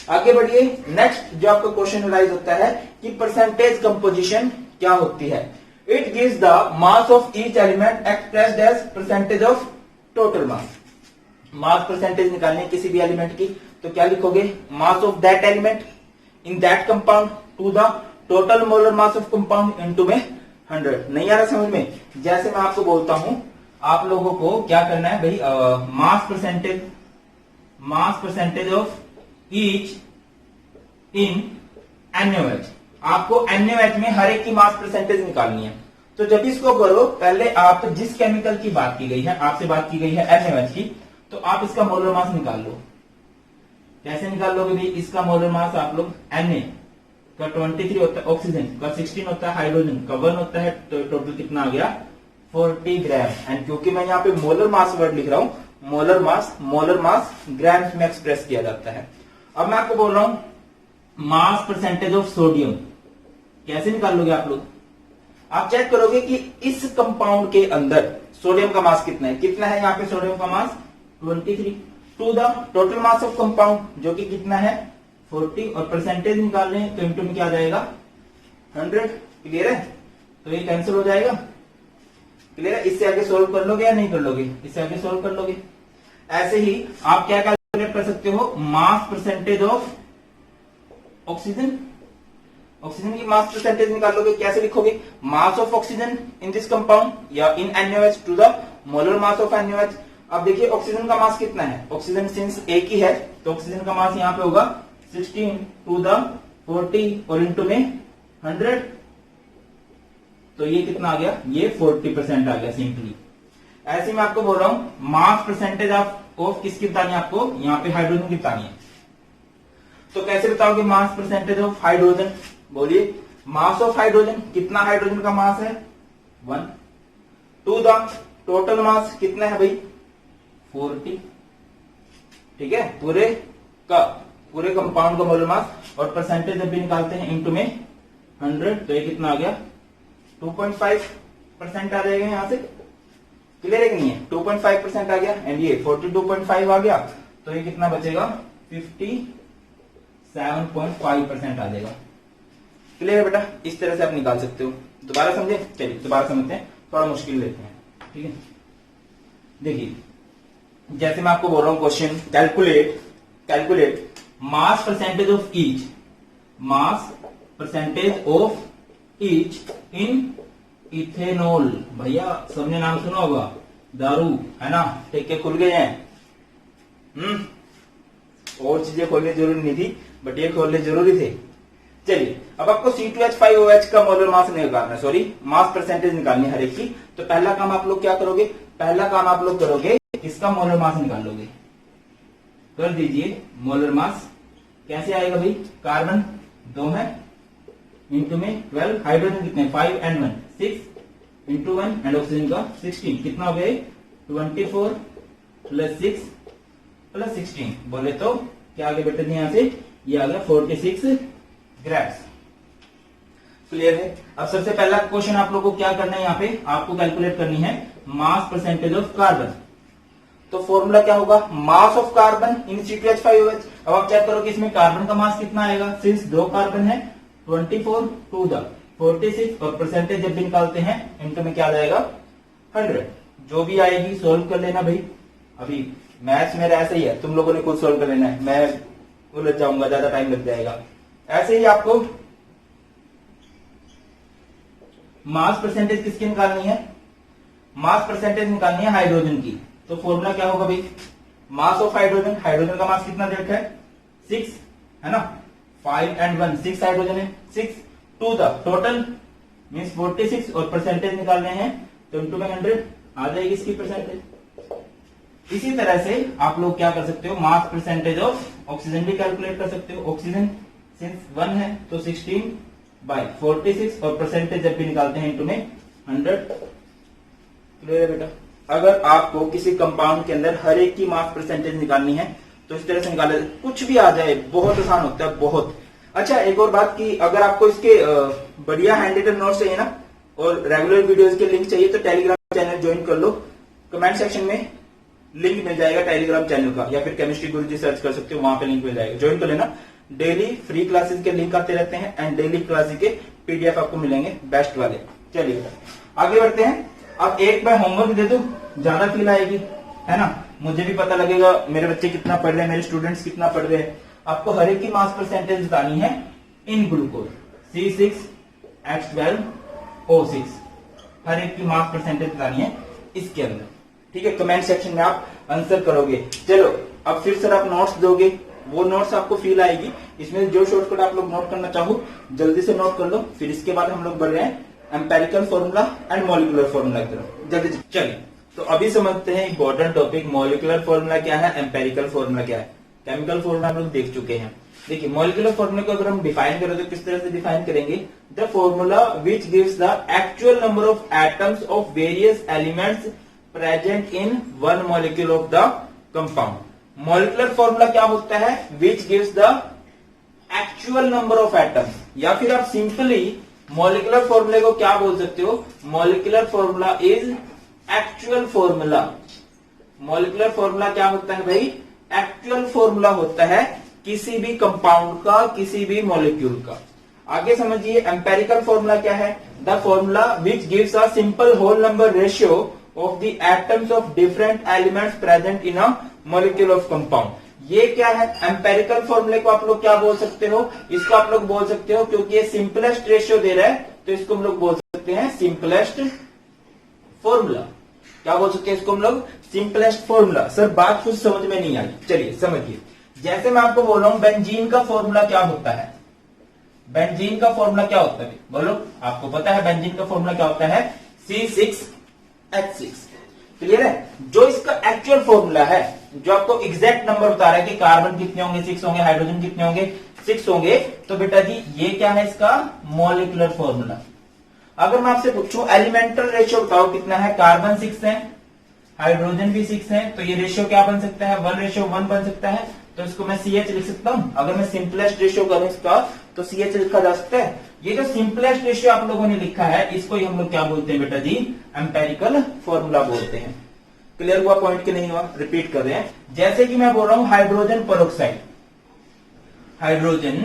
आगे बढ़िए। नेक्स्ट जो आपका क्वेश्चन राइज होता है कि परसेंटेज कंपोजिशन क्या होती है। It gives the mass of each element expressed as percentage of total mass. Mass percentage निकालनी है किसी भी एलिमेंट की, तो क्या लिखोगे, mass of that element in that compound to the total molar mass of compound into में 100। नहीं आ रहा समझ में? जैसे मैं आपको बोलता हूं, आप लोगों को क्या करना है भाई, मास percentage of each in NaOH। आपको NaOH में हर एक की मास परसेंटेज निकालनी है। तो जब इसको करो, पहले आप जिस केमिकल की बात की गई है, आपसे बात की गई है NaOH की, तो आप इसका मोलर मास निकाल लो। कैसे निकाल लोगे भाई, इसका मोलर मास आप लोग Na का 23 होता है, ऑक्सीजन का 16 होता है, हाइड्रोजन का 1 होता है, तो टोटल कितना आ गया, 40 ग्राम। एंड क्योंकि मैं यहाँ पे मोलर मास वर्ड लिख रहा हूं, मोलर मास ग्राम्स में एक्सप्रेस किया जाता है। अब मैं आपको बोल रहा हूं मास परसेंटेज ऑफ सोडियम, कैसे निकाल लोगे आप लोग, आप चेक करोगे कि इस कंपाउंड के अंदर सोडियम का मास कितना है। कितना है यहाँ पे सोडियम का mass, 23 to the total mass of compound जो कि कितना है, 40, और परसेंटेज निकाल रहे हैं तो इनटू में क्या आ जाएगा, 100। क्लियर है? तो ये कैंसिल हो जाएगा। क्लियर है? इससे आगे सोल्व कर लोगे या नहीं कर लोगे, इससे आगे सोल्व कर लोगे। ऐसे ही आप क्या कैलकुलेट कर सकते हो, mass percentage of oxygen. Oxygen की मास परसेंटेज निकाल लोगे, कैसे लिखोगे, mass of oxygen in this compound या in NaOH to the molar mass of NaOH। अब देखिए ऑक्सीजन का मास कितना है, ऑक्सीजन सिंस एक ही है तो ऑक्सीजन का मास यहाँ पे होगा 16 टू द 40 और इनटू में 100। तो ये कितना आ गया, ये 40% आ गया सिंपली। ऐसे मैं आपको बोल रहा हूं मास परसेंटेज ऑफ किसकी बतानी है आपको, यहाँ पे हाइड्रोजन की बतानी है। तो कैसे बताओगे मास परसेंटेज ऑफ हाइड्रोजन, बोलिए। मास ऑफ हाइड्रोजन, कितना हाइड्रोजन का मास है 1 टू द टोटल मास कितना है भाई 40, ठीक है, पूरे कंपाउंड का मोलर मास। और परसेंटेज जब भी निकालते हैं इनटू में 100, तो ये कितना आ गया 2.5% आ जाएगा यहां से। क्लियर है कि नहीं है, 2.5% आ गया एंड ये 42.5 आ गया, तो ये कितना बचेगा 57.5% आ जाएगा। क्लियर है बेटा, इस तरह से आप निकाल सकते हो। दोबारा समझे, चलिए दोबारा समझते हैं, थोड़ा मुश्किल लेते हैं, ठीक है। देखिए जैसे मैं आपको बोल रहा हूं question, calculate mass percentage of each, mass percentage of each in ethanol. भैया सबने नाम सुना होगा, दारू है ना, ठेके खुल गए हैं। और चीजें खोलनी जरूरी नहीं थी, बट ये खोलने जरूरी थे। चलिए अब आपको C2H5OH का मोलर मास निकालना, सॉरी मास परसेंटेज निकालनी है हर एक की। तो पहला काम आप लोग क्या करोगे, इसका मोलर मास निकालोगे। कर दीजिए मोलर मास, कैसे आएगा भाई, कार्बन 2 है इंटू में 12, हाइड्रोजन कितने 5 एंड 1 6 इंटू 1 एंड ऑक्सीजन का 16, कितना हो गया 24 प्लस 6 प्लस 16, बोले तो क्या आगे बेटे यहां से, ये आ गया 46 ग्राम्स। क्लियर है। अब सबसे पहला क्वेश्चन आप लोगों को क्या करना है, यहाँ पे आपको कैलकुलेट करनी है मास परसेंटेज ऑफ कार्बन। तो फॉर्मूला क्या होगा, mass of carbon in C2H5OH। अब आप चेक करो कि इसमें कार्बन का मास कितना आएगा, सिंस 2 कार्बन है 24 टू द 46, और परसेंटेज जब भी निकालते हैं इनके में क्या आ जाएगा 100। जो भी आएगी सोल्व कर लेना भाई, अभी मैथ्स मेरा ऐसे ही है, तुम लोगों ने खुद सोल्व कर लेना है, मैं उलझ जाऊंगा, ज्यादा टाइम लग जाएगा। ऐसे ही आपको मास परसेंटेज किसकी निकालनी है, मास परसेंटेज निकालनी है हाइड्रोजन की। तो फॉर्मूला क्या होगा भाई, मास ऑफ हाइड्रोजन, हाइड्रोजन का मास कितना देखा है 6 है ना, 5 एंड 1 6 हाइड्रोजन है, 6 टू द टोटल मीन्स 46, और परसेंटेज निकालने हैं तो इंटू में 100 आ जाएगी इसकी परसेंटेज। इसी तरह से आप लोग क्या कर सकते हो, मास परसेंटेज ऑफ ऑक्सीजन भी कैलकुलेट कर सकते हो। ऑक्सीजन सिंस 1 है तो 16/46, और परसेंटेज जब भी निकालते हैं इंटू में 100। क्लियर है बेटा। अगर आपको किसी कंपाउंड के अंदर हर एक की मास परसेंटेज निकालनी है तो इस तरह से निकाले, कुछ भी आ जाए, बहुत आसान होता है, बहुत। अच्छा एक और बात की, अगर आपको इसके बढ़िया हैंड रिटन नोट्स चाहिए ना और रेगुलर वीडियोस के लिंक चाहिए तो टेलीग्राम चैनल ज्वाइन कर लो, कमेंट सेक्शन में लिंक मिल जाएगा टेलीग्राम चैनल का, या फिर केमिस्ट्री गुरुजी सर्च कर सकते हो, वहां पे लिंक मिल जाएगा, ज्वाइन कर लेना। डेली फ्री क्लासेस के लिंक आते रहते हैं एंड डेली क्लासेस के PDF आपको मिलेंगे बेस्ट वाले। चलिए आगे बढ़ते हैं। अब एक मैं होमवर्क दे दूं, ज्यादा फील आएगी है ना, मुझे भी पता लगेगा मेरे बच्चे कितना पढ़ रहे हैं, मेरे स्टूडेंट्स कितना पढ़ रहे हैं। आपको हर एक की मास परसेंटेज बतानी है इन ग्लूकोज C6H12O6, हर एक की मास परसेंटेज बतानी है इसके अंदर, ठीक है। कमेंट सेक्शन में आप आंसर करोगे। चलो अब फिर सर आप नोट्स दोगे, वो नोट्स आपको फील आएगी, इसमें जो शॉर्टकट आप लोग नोट करना चाहो जल्दी से नोट कर लो। फिर इसके बाद हम लोग बढ़ रहे हैं empirical formula and molecular formula की तरफ, जल्दी। चलिए तो अभी समझते हैं इंपॉर्टेंट टॉपिक, मॉलिक्यूलर फॉर्मूला क्या है, एम्पेरिकल फॉर्मूला क्या है। केमिकल फॉर्मूला हम लोग देख चुके हैं। देखिए मॉलिक्यूलर फॉर्मूला को अगर हम डिफाइन करें तो किस तरह से डिफाइन करेंगे, the formula which gives the actual number of atoms of various elements present in one molecule of the compound. Molecular formula क्या होता है, which gives the actual number of atoms, या फिर आप सिंपली मॉलिक्यूलर फॉर्मूले को क्या बोल सकते हो, molecular formula is actual formula. Molecular formula क्या होता है भाई, एक्चुअल फॉर्मूला होता है किसी भी कंपाउंड का, किसी भी मॉलिक्यूल का। आगे समझिए एम्पेरिकल फॉर्मूला क्या है, the formula which gives a simple whole number ratio of the atoms of different elements present in a molecule of compound. ये क्या है, एम्पेरिकल फॉर्मूले को आप लोग क्या बोल सकते हो, इसको आप लोग बोल सकते हो, क्योंकि ये सिंपलेस्ट रेशियो दे रहा है तो इसको हम लोग बोल सकते हैं सिंपलेस्ट फॉर्मूला। क्या बोल सकते हैं इसको हम लोग, सिंपलेस्ट फॉर्मूला। सर बात कुछ समझ में नहीं आई, चलिए समझिए। जैसे मैं आपको बोल रहा हूं बेंजीन का फॉर्मूला क्या होता है, बेंजीन का फॉर्मूला क्या होता है? बोलो, आपको पता है बेंजीन का फॉर्मूला क्या होता है? C6H6। क्लियर है? जो इसका एक्चुअल फॉर्मूला है, जो आपको एग्जैक्ट नंबर बता रहा है कि कार्बन कितने होंगे 6 होंगे, हाइड्रोजन कितने होंगे 6 होंगे, तो बेटा जी ये क्या है इसका मॉलिक्यूलर फॉर्मूला। अगर मैं आपसे पूछूं एलिमेंटल रेशियो बताओ कितना है, कार्बन 6 है, हाइड्रोजन भी 6 है, तो ये रेशियो क्या बन सकता है? 1:1 बन सकता है। तो इसको मैं CH लिख सकता हूं। अगर मैं सिंपलेस्ट रेशियो करूं इसका तो CH लिखा जा सकता है। ये जो सिंपलेस्ट रेशियो आप लोगों ने लिखा है इसको ही हम लोग क्या बोलते हैं बेटा जी? एम्पेरिकल फॉर्मूला बोलते हैं। क्लियर हुआ पॉइंट कि नहीं हुआ? रिपीट कर रहे हैं। जैसे कि मैं बोल रहा हूं हाइड्रोजन पेरोक्साइड, हाइड्रोजन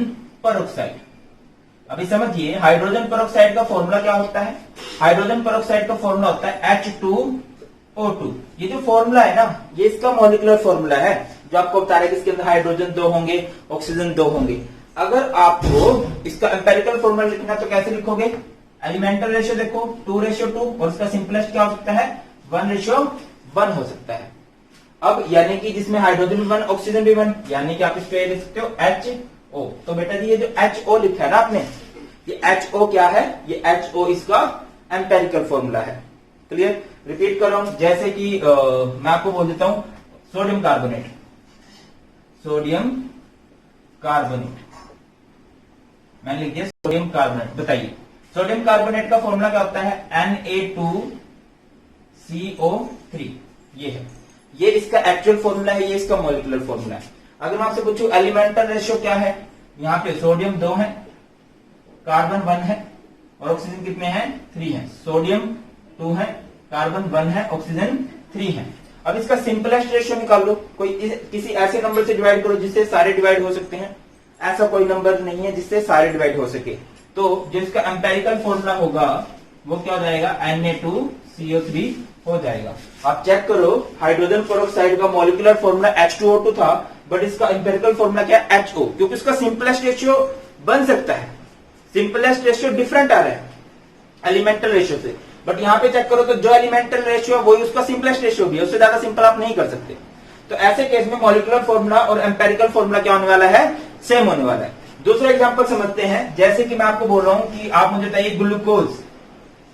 पेरोक्साइड, अभी समझिए हाइड्रोजन पेरोक्साइड का फॉर्मूला क्या होता है? हाइड्रोजन पेरोक्साइड का फॉर्मूला होता है H2O2। ये जो फॉर्मूला है ना, ये इसका मॉलिक्यूलर फॉर्मूला है, जो आपको बता रहा है कि इसके अंदर हाइड्रोजन 2 होंगे, ऑक्सीजन 2 होंगे। अगर आपको इसका एम्पेरिकल फॉर्मूला लिखना तो कैसे लिखोगे? एलिमेंटल रेशियो देखो 2:2, और इसका सिंपलेस्ट क्या हो सकता है? 1:1 हो सकता है। अब यानी कि जिसमें हाइड्रोजन भी 1, ऑक्सीजन भी 1, यानी कि आप इस पे लिख सकते हो HO। तो बेटा जी ये जो HO लिखा है ना आपने, ये HO क्या है? ये HO इसका एम्पेरिकल फॉर्मूला है। क्लियर? रिपीट कर रहा हूं। जैसे कि मैं आपको बोल देता हूं सोडियम कार्बोनेट, सोडियम कार्बोनेट मैंने लिख दिया सोडियम कार्बोनेट। बताइए सोडियम कार्बोनेट का फॉर्मूला क्या होता है? Na2CO3। ये है, ये इसका एक्चुअल फॉर्मूला है, ये इसका मॉलिक्यूलर फॉर्मूला है। अगर मैं आपसे पूछूं एलिमेंटल रेशियो क्या है, यहाँ पे सोडियम 2 है, कार्बन 1 है, और ऑक्सीजन कितने हैं? 3 है। सोडियम 2 है, कार्बन 1 है, ऑक्सीजन 3 है। अब इसका सिंपलेस्ट रेशियो निकाल लो। कोई किसी ऐसे नंबर से डिवाइड करो जिससे सारे डिवाइड हो सकते हैं। ऐसा कोई नंबर नहीं है जिससे सारे डिवाइड हो सके। तो जो इसका एम्पेरिकल फॉर्मूला होगा वो क्या हो जाएगा? Na2CO3 हो जाएगा। आप चेक करो, हाइड्रोजन पेरोक्साइड का मॉलिक्यूलर फॉर्मूला H2O2 था, बट इसका एम्पेरिकल फॉर्मूला क्या है? HO, क्योंकि इसका सिंपलेस्ट रेशियो बन सकता है। सिंपलेस्ट रेशियो डिफरेंट आ रहा है एलिमेंटल रेशियो से, बट यहाँ पे चेक करो तो जो एलिमेंटल रेशियो है वही उसका सिंपलेस्ट रेशियो भी है, उससे ज्यादा सिंपल आप नहीं कर सकते। तो ऐसे केस में मॉलिक्यूलर फॉर्मूला और एम्पेरिकल फॉर्मूला क्या होने वाला है? सेम होने वाला है। दूसरा एग्जांपल समझते हैं। जैसे कि मैं आपको बोल रहा हूं कि आप मुझे बताइए ग्लूकोज,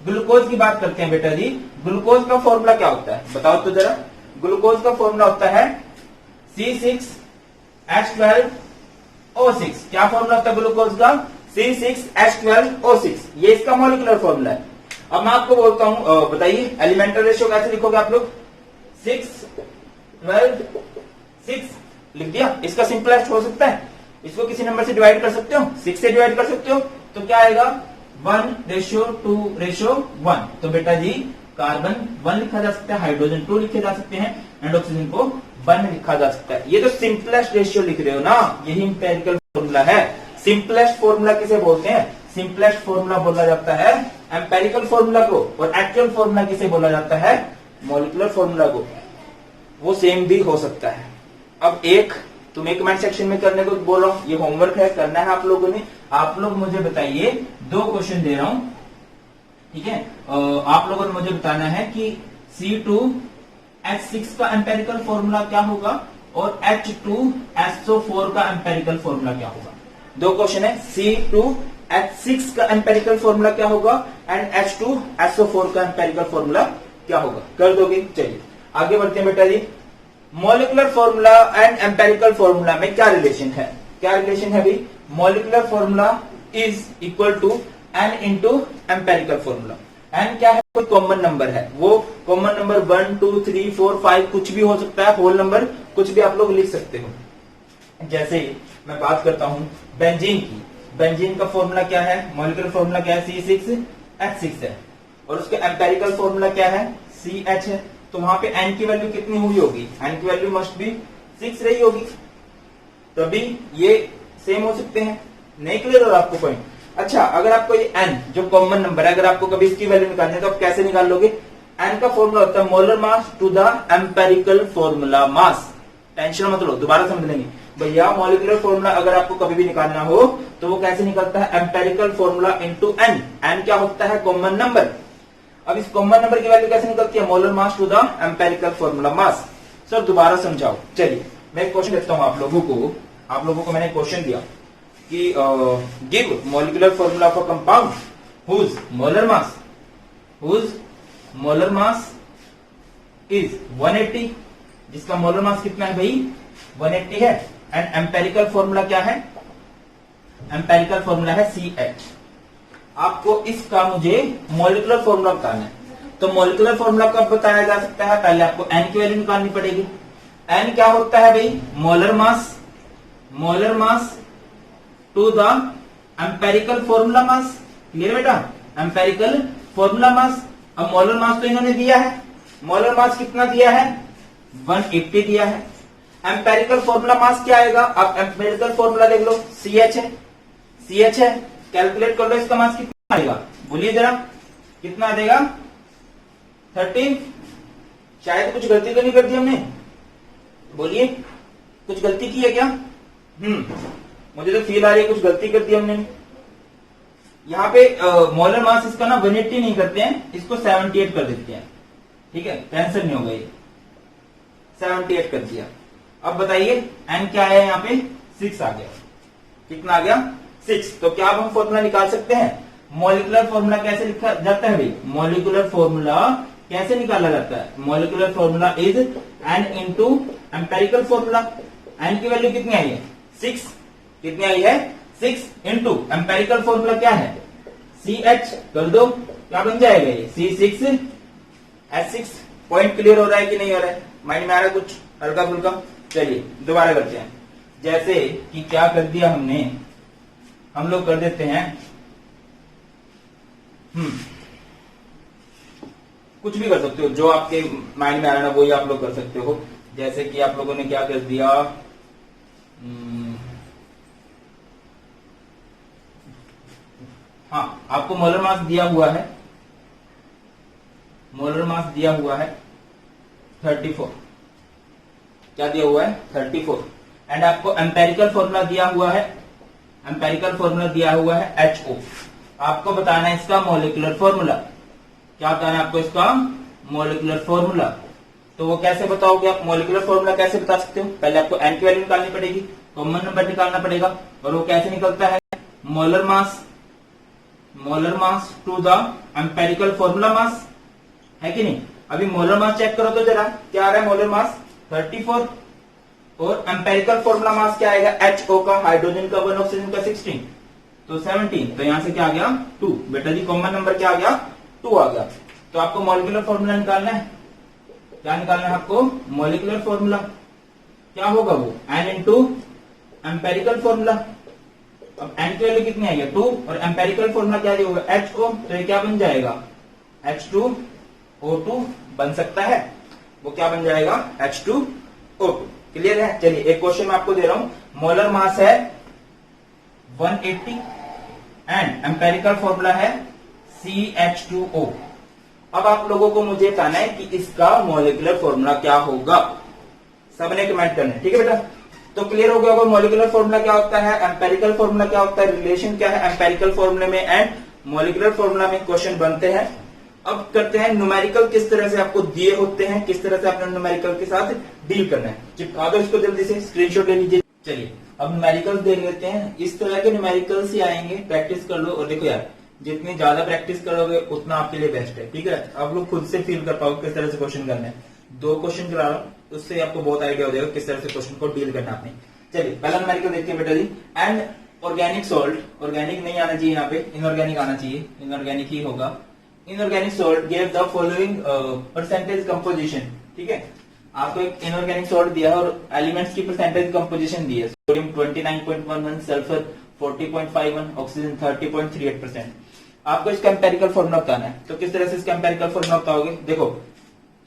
ग्लूकोज की बात करते हैं बेटा जी। ग्लूकोज का फॉर्मूला क्या होता है बताओ तो जरा। ग्लूकोज का फॉर्मूला होता है C6H12O6। क्या फॉर्मूला होता है ग्लूकोज का? C6H12O6। ये इसका मॉलिक्यूलर फॉर्मूला है। अब मैं आपको बोलता हूं, बताइए एलिमेंटल रेशियो कैसे लिखोगे आप लोग? 6, 12, 6 लिख दिया। इसका सिंपलेस्ट हो सकता है, इसको किसी नंबर से डिवाइड कर सकते हो, 6 से डिवाइड कर सकते हो, तो क्या आएगा? 1:2:1। तो बेटा जी कार्बन 1 लिखा जा सकता है, हाइड्रोजन 2 लिखे जा सकते हैं, एंड ऑक्सीजन को 1 लिखा जा सकता है। ये तो सिंपलेस्ट रेशियो लिख रहे हो ना, यही एम्पेरिकल फॉर्मूला है। सिंपलेस्ट फॉर्मूला किसे बोलते हैं? सिंपलेस्ट फॉर्मूला बोला जाता है एम्पेरिकल फॉर्मूला को, और एक्चुअल फॉर्मूला किसे बोला जाता है? मॉलिक्यूलर फॉर्मूला को। वो सेम भी हो सकता है। अब एक तुम्हें कमेंट सेक्शन में करने को बोल रहा हूं, ये होमवर्क है, करना है आप लोगों ने। आप लोग मुझे बताइए, 2 क्वेश्चन दे रहा हूं, ठीक है? आप लोगों ने मुझे बताना है कि C2H6 का एम्पेरिकल फॉर्मूला क्या होगा और H2SO4 का एम्पेरिकल फॉर्मूला क्या होगा। 2 क्वेश्चन है। C2H6 का एम्पेरिकल फॉर्मूला क्या होगा एंड H2SO4 का एम्पेरिकल फॉर्मूला क्या होगा। कर दोगे? चलिए आगे बढ़ते हैं बेटा जी। Molecular formula and empirical formula में क्या रिलेशन है? क्या रिलेशन है भाई? Molecular formula is equal to n into empirical formula. n क्या है? कोई कॉमन नंबर है, वो कॉमन नंबर 1, 2, 3, 4, 5 कुछ भी हो सकता है, होल नंबर कुछ भी आप लोग लिख सकते हो। जैसे मैं बात करता हूं बेंजीन की। बेंजीन का फॉर्मूला क्या है? मॉलिक्यूलर फॉर्मूला क्या है? C6H6 है, और उसका एम्पेरिकल फॉर्मूला क्या है? CH है। तो वहां पे n की वैल्यू कितनी हुई होगी? n की वैल्यू मस्ट बी 6 रही होगी, तभी ये सेम हो सकते हैं। नहीं क्लियर हो आपको पॉइंट? अच्छा, अगर आपको ये n जो कॉमन नंबर है, अगर आपको कभी इसकी वैल्यू निकालनी है तो आप कैसे निकाल लोगे? n का फॉर्मूला होता है molar mass to the empirical formula mass. Tension मत लो, दोबारा समझ लेंगे भैया। मॉलिक्यूलर फॉर्मूला अगर आपको कभी भी निकालना हो तो वो कैसे निकलता है? Empirical formula into n। n क्या होता है? Common number. अब इस कॉमन नंबर की वैल्यू कैसे निकलती है? Molar mass to the empirical formula mass. Sir दोबारा समझाओ। चलिए मैं एक क्वेश्चन देता हूं आप लोगों को। मैंने क्वेश्चन दिया, कि give molecular formula of a compound whose molar mass is 180, जिसका मोलर मास कितना है भाई 180 है। एंड एम्पेरिकल फॉर्मूला क्या है, एम्पेरिकल फॉर्मूला है CH। आपको इसका मुझे मॉलिक्यूलर फॉर्मूला बताना है। तो मॉलिक्यूलर फॉर्मूला कब बताया जा सकता है, पहले आपको N की वैल्यू निकालनी पड़ेगी। N क्या होता है भाई, molar mass to the empirical formula mass. Clear बेटा, एम्पेरिकल फॉर्मूला मास। अब मोलर मास तो इन्होंने दिया है, मोलर मास कितना दिया है 180 दिया है। एम्पेरिकल फॉर्मूला मास क्या आएगा, आप एम्पेरिकल फॉर्मूला देख लो, CH है, कैलकुलेट कर लो इसका मास कितना आएगा, बोलिए जरा कितना आ जाएगा 13। शायद कुछ गलती तो नहीं कर दी हमने, बोलिए कुछ गलती की है क्या? मुझे तो फील आ रही है कुछ गलती कर दी हमने। यहाँ पे मोलर मास इसका ना 180 नहीं करते हैं, इसको 78 कर देते हैं। ठीक है, कैंसिल नहीं होगा ये, 78 कर दिया। अब बताइए N क्या है, यहाँ पे 6 आ गया। कितना आ गया 6। तो क्या अब हम फॉर्मूला निकाल सकते हैं? मॉलिक्यूलर फॉर्मूला कैसे लिखा जाता है भाई, मॉलिक्यूलर फॉर्मूला कैसे निकाला जाता है? Molecular formula is N into empirical formula. N की वैल्यू कितनी आई है 6, कितनी आई है 6 इंटू एम्पेरिकल फॉर्मूला क्या है CH कर दो, क्या बन जाएगा ये C6H6। पॉइंट क्लियर हो रहा है कि नहीं हो रहा है, माइंड में आ रहा है कुछ हल्का फुल्का? चलिए दोबारा करते हैं। जैसे कि क्या कर दिया हमने, हम लोग कर देते हैं कुछ भी कर सकते हो, जो आपके माइंड में आ रहा है ना वही आप लोग कर सकते हो। जैसे कि आप लोगों ने क्या कर दिया, हाँ आपको मोलर मास दिया हुआ है, मोलर मास दिया हुआ है 34, क्या दिया हुआ है 34। एंड आपको एम्पेरिकल फॉर्मूला दिया हुआ है, एम्पेरिकल फॉर्मूला दिया हुआ है HO। आपको बताना है इसका मॉलिक्यूलर फॉर्मूला, क्या बताना है आपको इसका मॉलिक्यूलर फॉर्मूला। तो वो कैसे बताओगे आप, मॉलिक्यूलर फॉर्मूला कैसे बता सकते हो? पहले आपको N की वैल्यू निकालनी पड़ेगी, कॉमन नंबर निकालना पड़ेगा, और वो कैसे निकलता है molar mass to the empirical formula mass, है कि नहीं? अभी मोलर मास चेक करो तो जरा, क्या आ रहा है मोलर मास 34, और एम्पेरिकल फॉर्मूला मास क्या आएगा HO का, हाइड्रोजन का 1, ऑक्सीजन का 16, तो 17। तो यहां से क्या आ गया 2। बेटा जी कॉमन नंबर क्या आ गया 2 आ गया। तो आपको मॉलिक्यूलर फॉर्मूला निकालना है, क्या निकालना है आपको मॉलिक्यूलर फॉर्मूला। क्या होगा वो N इंटू एम्पेरिकल फॉर्मूला। अब N की वैल्यू कितनी आएगी 2, और एम्पेरिकल फॉर्मूला क्या होगा HO, तो ये क्या बन जाएगा H2O2 बन सकता है, वो क्या बन जाएगा H2O2। क्लियर है? चलिए एक क्वेश्चन मैं आपको दे रहा हूं, मोलर मास है 180 एंड एम्पेरिकल फॉर्मूला है CH2O। अब आप लोगों को मुझे बताना है कि इसका मॉलिक्यूलर फॉर्मूला क्या होगा, सबने कमेंट करना है, ठीक है बेटा? तो क्लियर हो गया होगा मॉलिक्यूलर फॉर्मूला क्या होता है, एम्पेरिकल फॉर्मूला क्या होता है, रिलेशन क्या है एम्पेरिकल फॉर्मूले में एंड मॉलिक्यूलर फॉर्मूला में क्वेश्चन बनते हैं। अब करते हैं न्यूमेरिकल, किस तरह से आपको दिए होते हैं, किस तरह से आपने न्यूमेरिकल के साथ डील करना है। चिपका दो इसको जल्दी से, स्क्रीनशॉट ले लीजिए। चलिए अब न्यूमेरिकल्स देख लेते हैं। इस तरह के न्यूमेरिकल्स ही आएंगे, प्रैक्टिस कर लो। और देखो यार, जितनी ज्यादा प्रैक्टिस करोगे उतना आपके लिए बेस्ट है, ठीक है? आप लोग खुद से फील कर पाओगे किस तरह से क्वेश्चन करना है। 2 क्वेश्चन करा रहा हूं, उससे आपको बहुत आइडिया हो जाएगा किस तरह से क्वेश्चन को डील करना आपने। चलिए पहला न्यूमेरिकल देखते हैं बेटा जी। एंड ऑर्गेनिक सॉल्ट, ऑर्गेनिक नहीं आना चाहिए यहाँ पे, इनऑर्गेनिक आना चाहिए, इनऑर्गेनिक ही होगा। Inorganic salt give the following percentage composition, ठीक है? आपको एक इनऑर्गेनिक सॉल्ट दिया है और एलिमेंट्स की परसेंटेज कंपोजिशन दी है। Sodium 29.11, sulphur 40.51, oxygen 30.38%। आपको इसका एम्पेरिकल फॉर्मूला बताना है। तो किस तरह से इसका एम्पेरिकल फॉर्मूला बताओगे? देखो,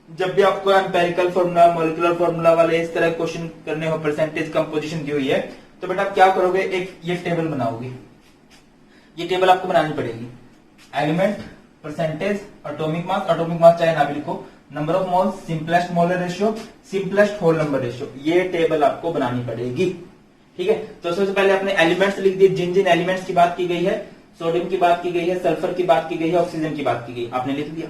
जब भी आपको एम्पेरिकल फॉर्मूला, मॉलिक्यूलर फॉर्मूला वाले इस तरह क्वेश्चन करने हो, परसेंटेज कंपोजिशन दी हुई है, तो बेटा आप क्या करोगे, एक ये टेबल बनाओगे। ये टेबल आपको बनानी पड़ेगी। एलिमेंट, परसेंटेज, एटॉमिक मास चाहे ना भी लिखो, number of moles, simplest molar ratio, simplest whole number ratio, ये टेबल आपको बनानी पड़ेगी, ठीक है? तो सबसे पहले आपने एलिमेंट्स लिख दिए, जिन जिन एलिमेंट्स की बात की गई है, सोडियम की बात की गई है, सल्फर की बात की गई है, ऑक्सीजन की बात की गई, आपने लिख दिया।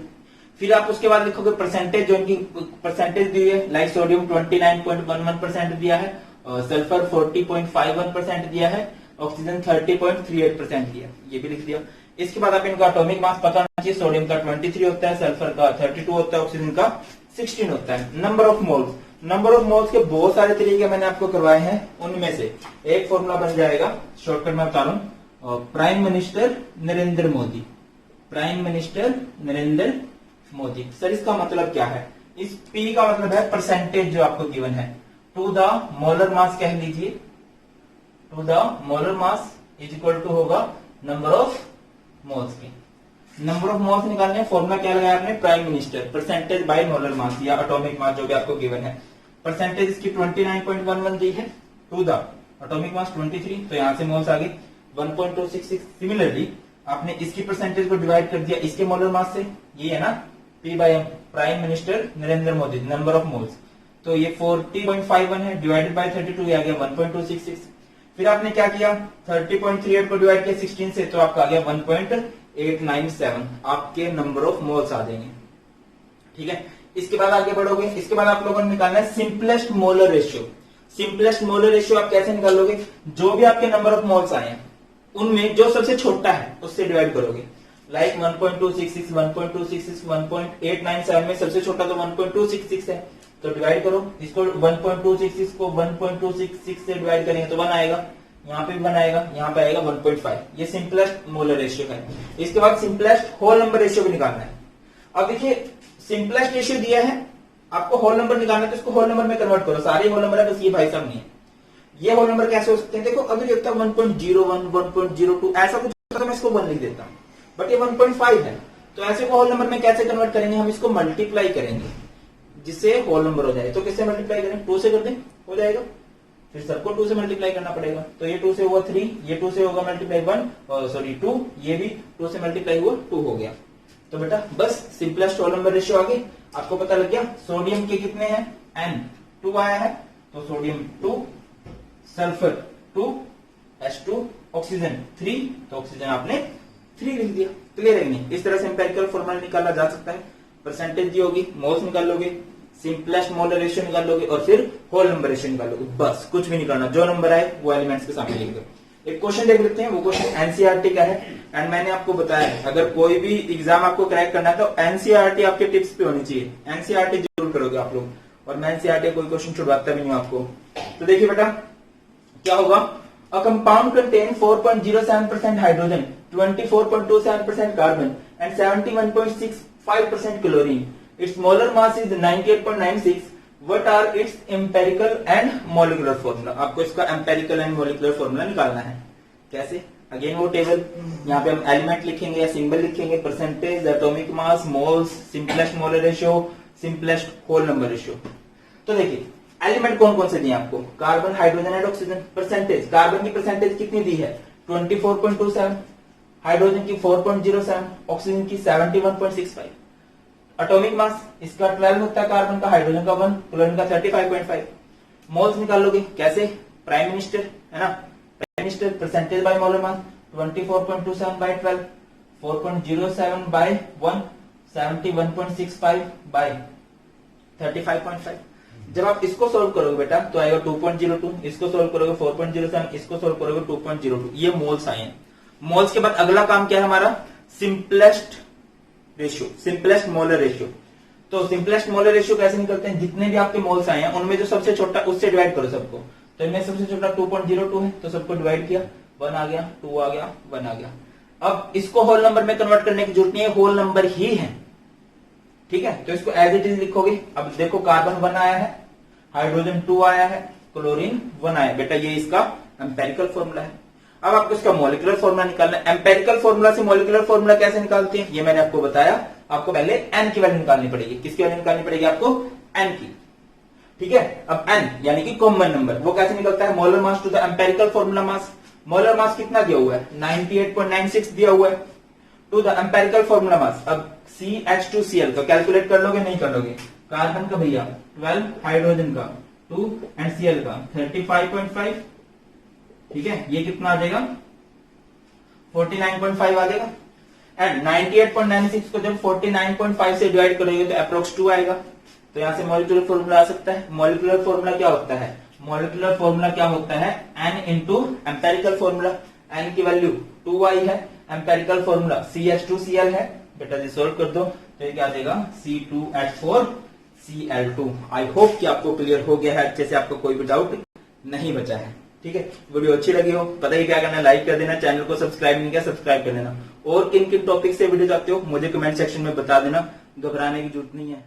फिर आप उसके बाद लिखोगे परसेंटेज, जो इनकी परसेंटेज दी है, लाइक सोडियम 29.11% दिया है, सल्फर 40.51% दिया है, ऑक्सीजन 30.38% दिया, ये भी लिख दिया। इसके बाद आप इनका एटॉमिक मास पता होना चाहिए। सोडियम का 23 होता है, सल्फर का 32 होता है, ऑक्सीजन का 16 होता है। Number of moles, number of moles के बहुत सारे तरीके मैंने आपको करवाए हैं, उनमें से एक फॉर्मूला बन जाएगा, शॉर्टकट में बता रहा हूं, prime minister Narendra Modi, prime minister Narendra Modi. Sir इसका मतलब क्या है? इस P का मतलब है परसेंटेज जो आपको गिवन है, टू द मोलर मास कह लीजिए, to the molar mass is equal to होगा नंबर ऑफ मोल्स के। नंबर ऑफ मोल्स निकालने फॉर्मूला क्या लगाया आपने? Prime minister, percentage by molar mass या एटॉमिक मास जो भी आपको गिवन है। परसेंटेज इसकी 29.11 दी है, टू द एटॉमिक मास 23, तो यहां से मोल्स आ गए 1.266। सिमिलरली आपने इसकी परसेंटेज को डिवाइड कर दिया इसके मोलर मास से, ये है ना P by M, prime minister Narendra Modi, number of moles, तो ये 40.51 है, डिवाइडेड बाय 32 आ गया 1.266। फिर आपने क्या किया? 30.38 को डिवाइड किया 16 से, तो आपका आ गया 1.897, आपके नंबर ऑफ मोल्स आ जाएंगे। ठीक है, इसके बाद आगे बढ़ोगे, इसके बाद आप लोगों ने निकालना है simplest molar ratio. Simplest molar ratio आप कैसे निकालोगे? जो भी आपके नंबर ऑफ मोल्स आए हैं उनमें जो सबसे छोटा है उससे डिवाइड करोगे। लाइक 1.266, 1.266, 1.897 में सबसे छोटा तो 1.266 है, तो डिवाइड करो इसको। 1.266 को 1.266 से डिवाइड करेंगे तो 1 आएगा, यहाँ पे भी 1 आएगा, यहाँ पे आएगा 1.5। ये सिंपलेस्ट मोलर रेशियो है। इसके बाद सिंपलेस्ट होल नंबर रेशियो भी निकालना है। अब देखिए सिंपलेस्ट रेशियो दिया है, आपको होल नंबर निकालना है, तो इसको होल नंबर में कन्वर्ट करो। सारे होल नंबर है, बस ये भाई साहब नहीं है। ये होल नंबर कैसे हो सकते हैं? देखो अगर ये होता है 1.01, 1.02 ऐसा कुछ तो मैं इसको 1 लिख देता हूँ, बट ये 1.5 है, तो ऐसे को होल नंबर में कैसे कन्वर्ट करेंगे? हम इसको मल्टीप्लाई करेंगे जिससे होल नंबर हो जाए। तो किससे मल्टीप्लाई करें? 2 से कर दें, हो जाएगा। फिर सबको 2 से मल्टीप्लाई करना पड़ेगा, तो ये 2 से हुआ 3, ये 2 से होगा मल्टीप्लाई 2, ये भी 2 से मल्टीप्लाई हुआ 2 हो गया। तो बेटा बस सिंपलेस्ट होल नंबर रेशियो आ गई, आपको पता लग गया। सोडियम के कितने हैं? N 2 आया है, तो सोडियम 2, सल्फर 2, H2, ऑक्सीजन 3, तो ऑक्सीजन आपने 3 लिख दिया। क्लियर है नहीं? इस तरह से एम्पिरिकल फॉर्मूला निकाला जा सकता है। परसेंटेज दी होगी, मोल्स निकाल लोगे, सिंपलेस्ट मोलर रेशियो निकाल लोगे और फिर होल नंबर रेशियो निकाल लोगे। बस कुछ भी निकालना, जो नंबर आए वो एलिमेंट्स के सामने लिख दो। एक क्वेश्चन देख लेते हैं, वो क्वेश्चन एनसीईआरटी का है। एंड मैंने आपको बताया अगर कोई भी एग्जाम आपको क्रैक करना है तो एनसीईआरटी आपके टिप्स पे होनी चाहिए। एनसीईआरटी जरूर करोगे आप लोग, और मैं एनसीईआरटी कोई क्वेश्चन छुड़वाता भी नहीं हूं आपको। तो देखिए बेटा क्या होगा? A compound contain 4.07% hydrogen, 24.27% carbon and 71.65% chlorine. Its molar mass is 98.96. What are its empirical and molecular formula? आपको इसका empirical and molecular formula निकालना है। कैसे? अगेन वो टेबल, यहाँ पे हम एलिमेंट लिखेंगे या सिंबल लिखेंगे, percentage, atomic mass, moles, simplest molar ratio, simplest whole number ratio. तो देखिए एलिमेंट कौन कौन से दिए आपको? Carbon, hydrogen and oxygen. Percentage, carbon की परसेंटेज कितनी दी है? 24.27, हाइड्रोजन की 4.07, ऑक्सीजन की 71.65। एटॉमिक मास इसका 12 होता है, कार्बन का, हाइड्रोजन का 1, क्लोरीन का 35.5। मोल्स निकाल लोगे कैसे? प्राइम मिनिस्टर है ना, prime minister percentage by molar mass 24.27 by 12, 4.07 by 1, 71.65 by 35.5। जब आप इसको सोल्व करोगे बेटा तो आएगा 2.02, इसको सोल्व करोगे 4.07, इसको सोल्व करोगे 2.02। ये मोल्स आए हैं। मोल्स के बाद अगला काम क्या है हमारा? Simplest ratio, simplest molar ratio. तो सिंपलेस्ट मोलर रेशियो कैसे निकलते हैं? जितने भी आपके मोल्स आए हैं उनमें जो सबसे छोटा उससे डिवाइड करो सबको। तो इनमें सबसे छोटा 2.02 है, तो सबको डिवाइड किया, 1 आ गया, 2 आ गया, 1 आ गया। अब इसको होल नंबर में कन्वर्ट करने की जरूरत नहीं है, होल नंबर ही है। ठीक है, तो इसको एज इट इज लिखोगे। अब देखो कार्बन 1 आया है, हाइड्रोजन 2 आया है, क्लोरीन 1 आया। बेटा ये इसका एम्पेरिकल फॉर्मूला है। अब आपको इसका मॉलिक्यूलर फॉर्मूला निकालना है। एम्पेरिकल फॉर्मूला से मॉलिक्यूलर फॉर्मूला कैसे निकालते हैं ये मैंने आपको बताया। आपको पहले एन की वैल्यू निकालनी पड़ेगी। किसकी वैल्यू निकालनी पड़ेगी आपको? एन की। ठीक है, अब एन यानी कि कॉमन नंबर, वो कैसे निकलता है? Molar mass to the empirical formula mass. Molar mass कितना दिया हुआ है? 98.96 दिया हुआ है to the empirical formula mass. अब CH2Cl का कैलकुलेट कर लोगे? नहीं कर लोगे। कार्बन का भैया 12, हाइड्रोजन का 2 एंड Cl का 35.5। ठीक है, ये कितना आ जाएगा? 49.5 आ जाएगा। एंड 98.96 को जब 49.5 से डिवाइड करोगे तो अप्रोक्स 2 आएगा। तो यहां से मॉलिक्यूलर फॉर्मूला आ सकता है। मॉलिक्यूलर फॉर्मूला क्या होता है? मॉलिक्यूलर फॉर्मूला क्या होता है, n into empirical formula, n की वैल्यू 2y है, एम्पेरिकल फॉर्मूला CH2Cl है। बेटा जी सोल्व कर दो तो ये क्या आ जाएगा C2H4Cl2। आई होप कि आपको क्लियर हो गया है, अच्छे से आपको कोई भी डाउट नहीं बचा है। ठीक है, वीडियो अच्छी लगी हो पता ही क्या करना, लाइक कर देना, चैनल को सब्सक्राइब नहीं किया सब्सक्राइब कर देना, और किन किन टॉपिक से वीडियो चाहते हो मुझे कमेंट सेक्शन में बता देना, घबराने की जरूरत नहीं है।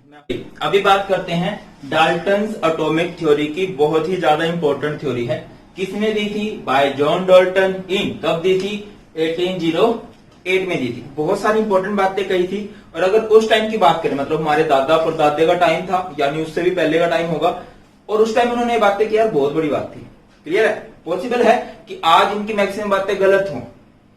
अभी बात करते हैं डाल्टन्स एटॉमिक थ्योरी की, बहुत ही ज्यादा इंपॉर्टेंट थ्योरी है। किसने दी थी, बाय जॉन डाल्टन इन, कब दी थी, 1808 में दी थी। बहुत सारी इंपॉर्टेंट बातें कही थी, और अगर उस टाइम की बात करें मतलब हमारे दादा परदादे का टाइम था, यानी उससे भी पहले का टाइम होगा, और उस टाइम उन्होंने ये बातें की यार बहुत बड़ी बात थी। क्लियर है, पॉसिबल है कि आज इनकी मैक्सिमम बातें गलत हों,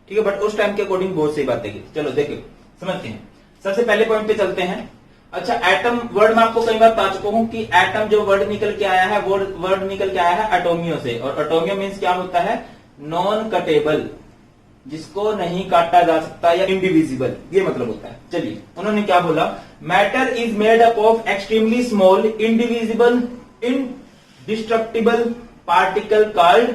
ठीक है, बट उस टाइम के अकॉर्डिंग बहुत सही बातें की। चलो देखिए समझते हैं, सबसे पहले पॉइंट पे चलते हैं। अच्छा, एटम वर्ड में आपको कई बार बता चुका हूं कि एटम जो वर्ड निकल के आया है, वो वर्ड निकल के आया है एटोमियो से, और एटोमियो मीन्स क्या होता है, नॉन कटेबल, जिसको नहीं काटा जा सकता, या इंडिविजिबल, ये मतलब होता है। चलिए उन्होंने क्या बोला, matter is made up of extremely small indivisible indestructible particle called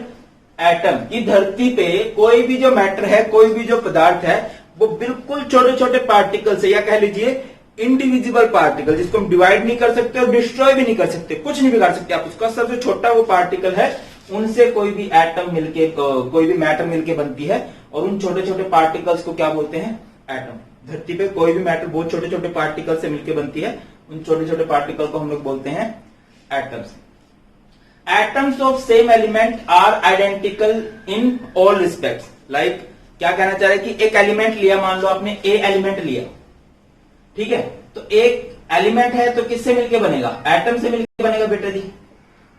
atom. की धरती पे कोई भी जो मैटर है, कोई भी जो पदार्थ है, वो बिल्कुल छोटे छोटे पार्टिकल से, या कह लीजिए इंडिविजिबल पार्टिकल, जिसको हम डिवाइड नहीं कर सकते और डिस्ट्रॉय भी नहीं कर सकते, कुछ नहीं बिगाड़ सकते आप उसका, सबसे छोटा वो पार्टिकल है, उनसे कोई भी एटम मिलके, कोई भी मैटर मिलके बनती है, और उन छोटे छोटे पार्टिकल्स को क्या बोलते हैं, एटम। धरती पे कोई भी मैटर बहुत छोटे छोटे पार्टिकल से मिलकर बनती है, उन छोटे छोटे पार्टिकल को हम लोग बोलते हैं atoms. Atoms of same element are identical in all respects. Like क्या कहना चाह रहे हैं कि एक एलिमेंट लिया, मान लो आपने ए एलिमेंट लिया, ठीक है, तो एक एलिमेंट है तो किससे मिलके बनेगा, एटम से मिलके बनेगा बेटा जी।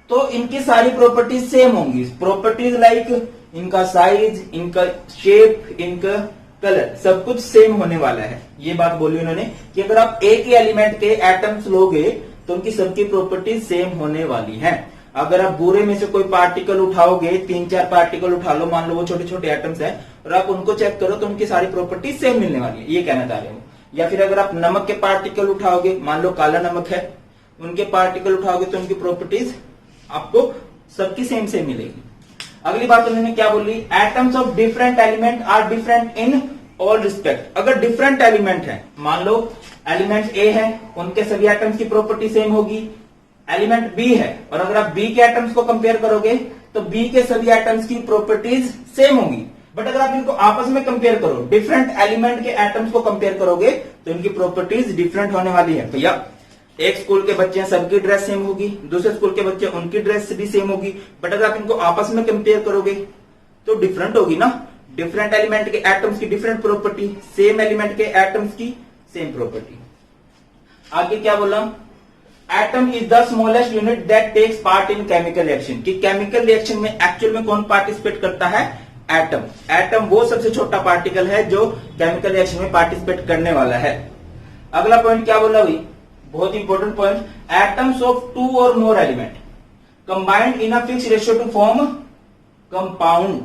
तो इनकी सारी प्रॉपर्टीज सेम होंगी, प्रॉपर्टीज लाइक इनका साइज, इनका शेप, इनका कलर, सब कुछ सेम होने वाला है। ये बात बोली उन्होंने कि अगर आप एक ही एलिमेंट के एटम्स लोगे तो उनकी सबकी प्रॉपर्टीज सेम होने वाली है। अगर आप पूरे में से कोई पार्टिकल उठाओगे, 3-4 पार्टिकल उठा लो, मान लो वो छोटे छोटे एटम्स हैं, और आप उनको चेक करो तो उनकी सारी प्रॉपर्टीज सेम मिलने वाली है, ये कहना चाह रहे हो। या फिर अगर आप नमक के पार्टिकल उठाओगे, मान लो काला नमक है, उनके पार्टिकल उठाओगे तो उनकी प्रॉपर्टीज आपको सबकी सेम सेम मिलेगी। अगली बात उन्होंने क्या बोली, atoms of different element are different in all respect. अगर डिफरेंट एलिमेंट है, मान लो एलिमेंट ए है, उनके सभी एटम्स की प्रॉपर्टी सेम होगी। एलिमेंट बी है, और अगर आप बी के एटम्स को कंपेयर करोगे तो बी के सभी एटम्स की प्रॉपर्टीज सेम होंगी। बट अगर आप इनको आपस में कंपेयर करो, डिफरेंट एलिमेंट के एटम्स को कंपेयर करोगे तो इनकी प्रॉपर्टीज डिफरेंट होने वाली है। भैया एक स्कूल के बच्चे हैं, सबकी ड्रेस सेम होगी, दूसरे स्कूल के बच्चे उनकी ड्रेस भी सेम होगी, बट अगर आप इनको आपस में कंपेयर करोगे तो डिफरेंट होगी ना। डिफरेंट एलिमेंट के एटम्स की डिफरेंट प्रॉपर्टी, सेम एलिमेंट के एटम्स की सेम प्रॉपर्टी। आगे क्या बोला, atom is the smallest unit that takes part in chemical reaction. कि केमिकल रिएक्शन में एक्चुअल में कौन पार्टिसिपेट करता है, एटम। एटम वो सबसे छोटा पार्टिकल है जो केमिकल रिएक्शन में पार्टिसिपेट करने वाला है। अगला पॉइंट क्या बोला भाई, बहुत इंपॉर्टेंट पॉइंट, एटम्स ऑफ 2 और मोर element combined in a fix ratio to form compound.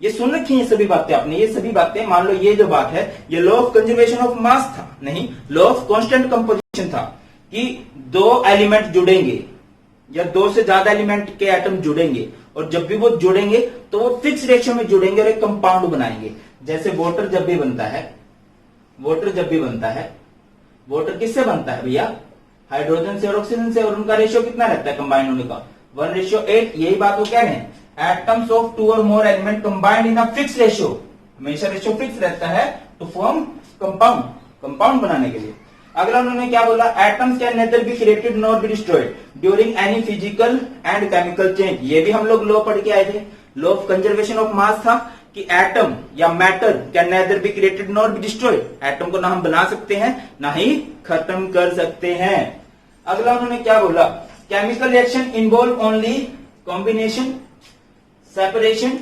ये सुन रखी है सभी बातें आपने, ये सभी बातें, मान लो ये जो बात है ये law of conservation of mass था, नहीं लॉ ऑफ कांस्टेंट कंपोजिशन था, कि 2 एलिमेंट जुड़ेंगे या 2 से ज्यादा एलिमेंट के एटम जुड़ेंगे, और जब भी वो जुड़ेंगे तो वो फिक्स रेशियो में जुड़ेंगे और एक कंपाउंड बनाएंगे। जैसे वाटर जब भी बनता है, वाटर जब भी बनता है, वाटर किससे बनता है भैया, हाइड्रोजन से और ऑक्सीजन से, और उनका रेशियो कितना रहता है कंबाइन होने का, 1:8। यही बात वो कह रहे हैं, एटम्स ऑफ 2 और मोर element combined in a fix ratio, हमेशा रेशियो फिक्स रहता है टू फॉर्म कंपाउंड, कंपाउंड बनाने के लिए। अगला उन्होंने क्या बोला, atoms can nether be created nor be destroyed during any physical and chemical change. ये भी हम लोग लॉ पढ़ के आए थे, law of conservation of mass था कि एटम या matter can nether be created nor be destroyed. Atom को ना हम बना सकते हैं ना ही खत्म कर सकते हैं। अगला उन्होंने क्या बोला, chemical reaction involve only combination, separation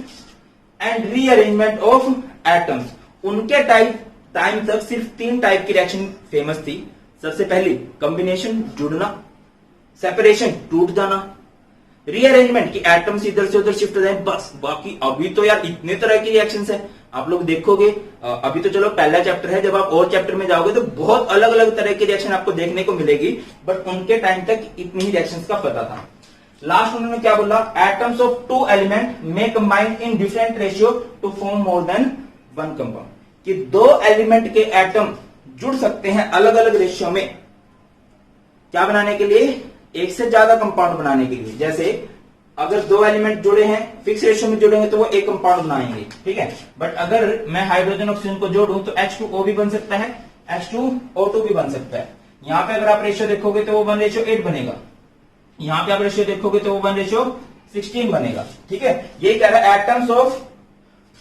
and rearrangement of atoms. उनके टाइम तक सिर्फ 3 टाइप की रिएक्शन फेमस थी। सबसे पहली कॉम्बिनेशन, जुड़ना, सेपरेशन, टूट जाना, रीअरेंजमेंट की एटम्स इधर से उधर शिफ्ट हो जाए, बस। बाकी अभी तो यार इतने तरह की रिएक्शंस है, आप लोग देखोगे। अभी तो चलो पहला चैप्टर है, जब आप और चैप्टर में जाओगे तो बहुत अलग अलग तरह की रिएक्शन आपको देखने को मिलेगी, बट उनके टाइम तक इतनी ही रिएक्शंस का पता था। लास्ट उन्होंने क्या बोला, atoms of two element may combine in different ratio to form more than one compound, कि दो एलिमेंट के एटम जुड़ सकते हैं अलग अलग रेशियो में, क्या बनाने के लिए, एक से ज्यादा कंपाउंड बनाने के लिए। जैसे अगर दो एलिमेंट जुड़े हैं फिक्स रेशियो में जुड़ेंगे तो वो एक कंपाउंड बनाएंगे, ठीक है। बट अगर मैं हाइड्रोजन ऑक्सीजन को जोड़ूं तो H2O भी बन सकता है, H2O2 भी बन सकता है। यहां पे अगर आप रेशियो देखोगे तो वो 1:8 बनेगा, यहां पे आप रेशियो देखोगे तो वो 1:16 बनेगा, ठीक है। ये कह रहा है एटम्स ऑफ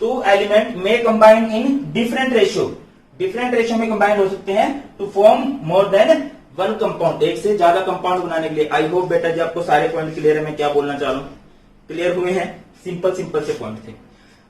टू एलिमेंट में कंबाइन इन डिफरेंट रेशियो में कंबाइन हो सकते हैं to form more than one compound, एक से ज्यादा कंपाउंड बनाने के लिए। आई होप बेटा जी आपको सारे पॉइंट क्लियर है, मैं क्या बोलना चाह रहा हूं, क्लियर हुए हैं। सिंपल से पॉइंट थे।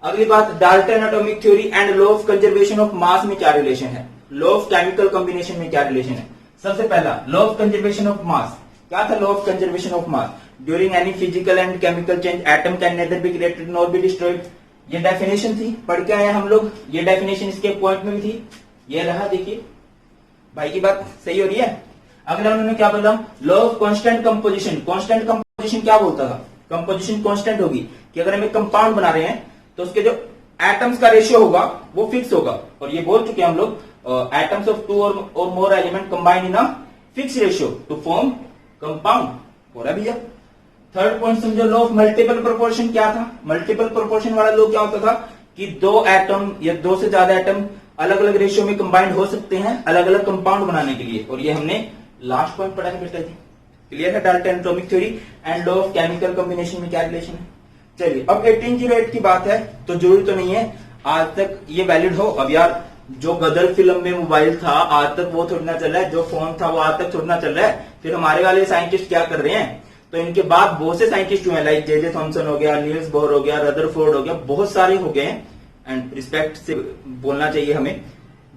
अगली बात, Dalton atomic theory and law of conservation of mass में क्या रिलेशन है, लॉ ऑफ केमिकल कॉम्बिनेशन में क्या रिलेशन है। सबसे पहला law of conservation of mass, क्या था law of conservation of mass, during any physical and chemical change atom can nether be created nor be destroyed. ये डेफिनेशन थी, पढ़ के आए हम लोग, ये डेफिनेशन इसके पॉइंट में भी थी, ये रहा, देखिए भाई की बात सही हो रही है। अगला उन्होंने क्या बोला, law of constant composition. Constant composition क्या बोलता था, कंपोजिशन कांस्टेंट होगी कि अगर हम एक कंपाउंड बना रहे हैं तो उसके जो एटम्स का रेशियो होगा वो फिक्स होगा, और ये बोल चुके हैं हम लोग, atoms of two or more element combine in a fix ratio to form compound. हो रहा भैया। थर्ड पॉइंट समझो, लॉ ऑफ मल्टीपल प्रोपोर्शन क्या था, मल्टीपल प्रोपोर्शन वाला लॉ क्या होता था कि दो एटम या दो से ज्यादा एटम अलग अलग रेशियो में कंबाइंड हो सकते हैं अलग अलग कंपाउंड बनाने के लिए, और ये हमने लास्ट पॉइंट पढ़ा है बेटा जी, क्लियर है। Dalton atomic theory and law of chemical combination में क्या रिलेशन है। चलिए अब 1808 की बात है, तो जरूरी तो नहीं है आज तक ये वैलिड हो। अब यार जो गदर फिल्म में मोबाइल था आज तक वो थोड़ी ना चल रहा है, जो फोन था वो आज तक थोड़ी ना चल रहा है। फिर हमारे वाले साइंटिस्ट क्या कर रहे हैं, तो इनके बाद बहुत से साइंटिस्ट हुए हैं, लाइक जे थॉमसन हो गया, नील्स बोर हो गया, रदरफोर्ड हो गया, बहुत सारे हो गए हैं। एंड रिस्पेक्ट से बोलना चाहिए हमें,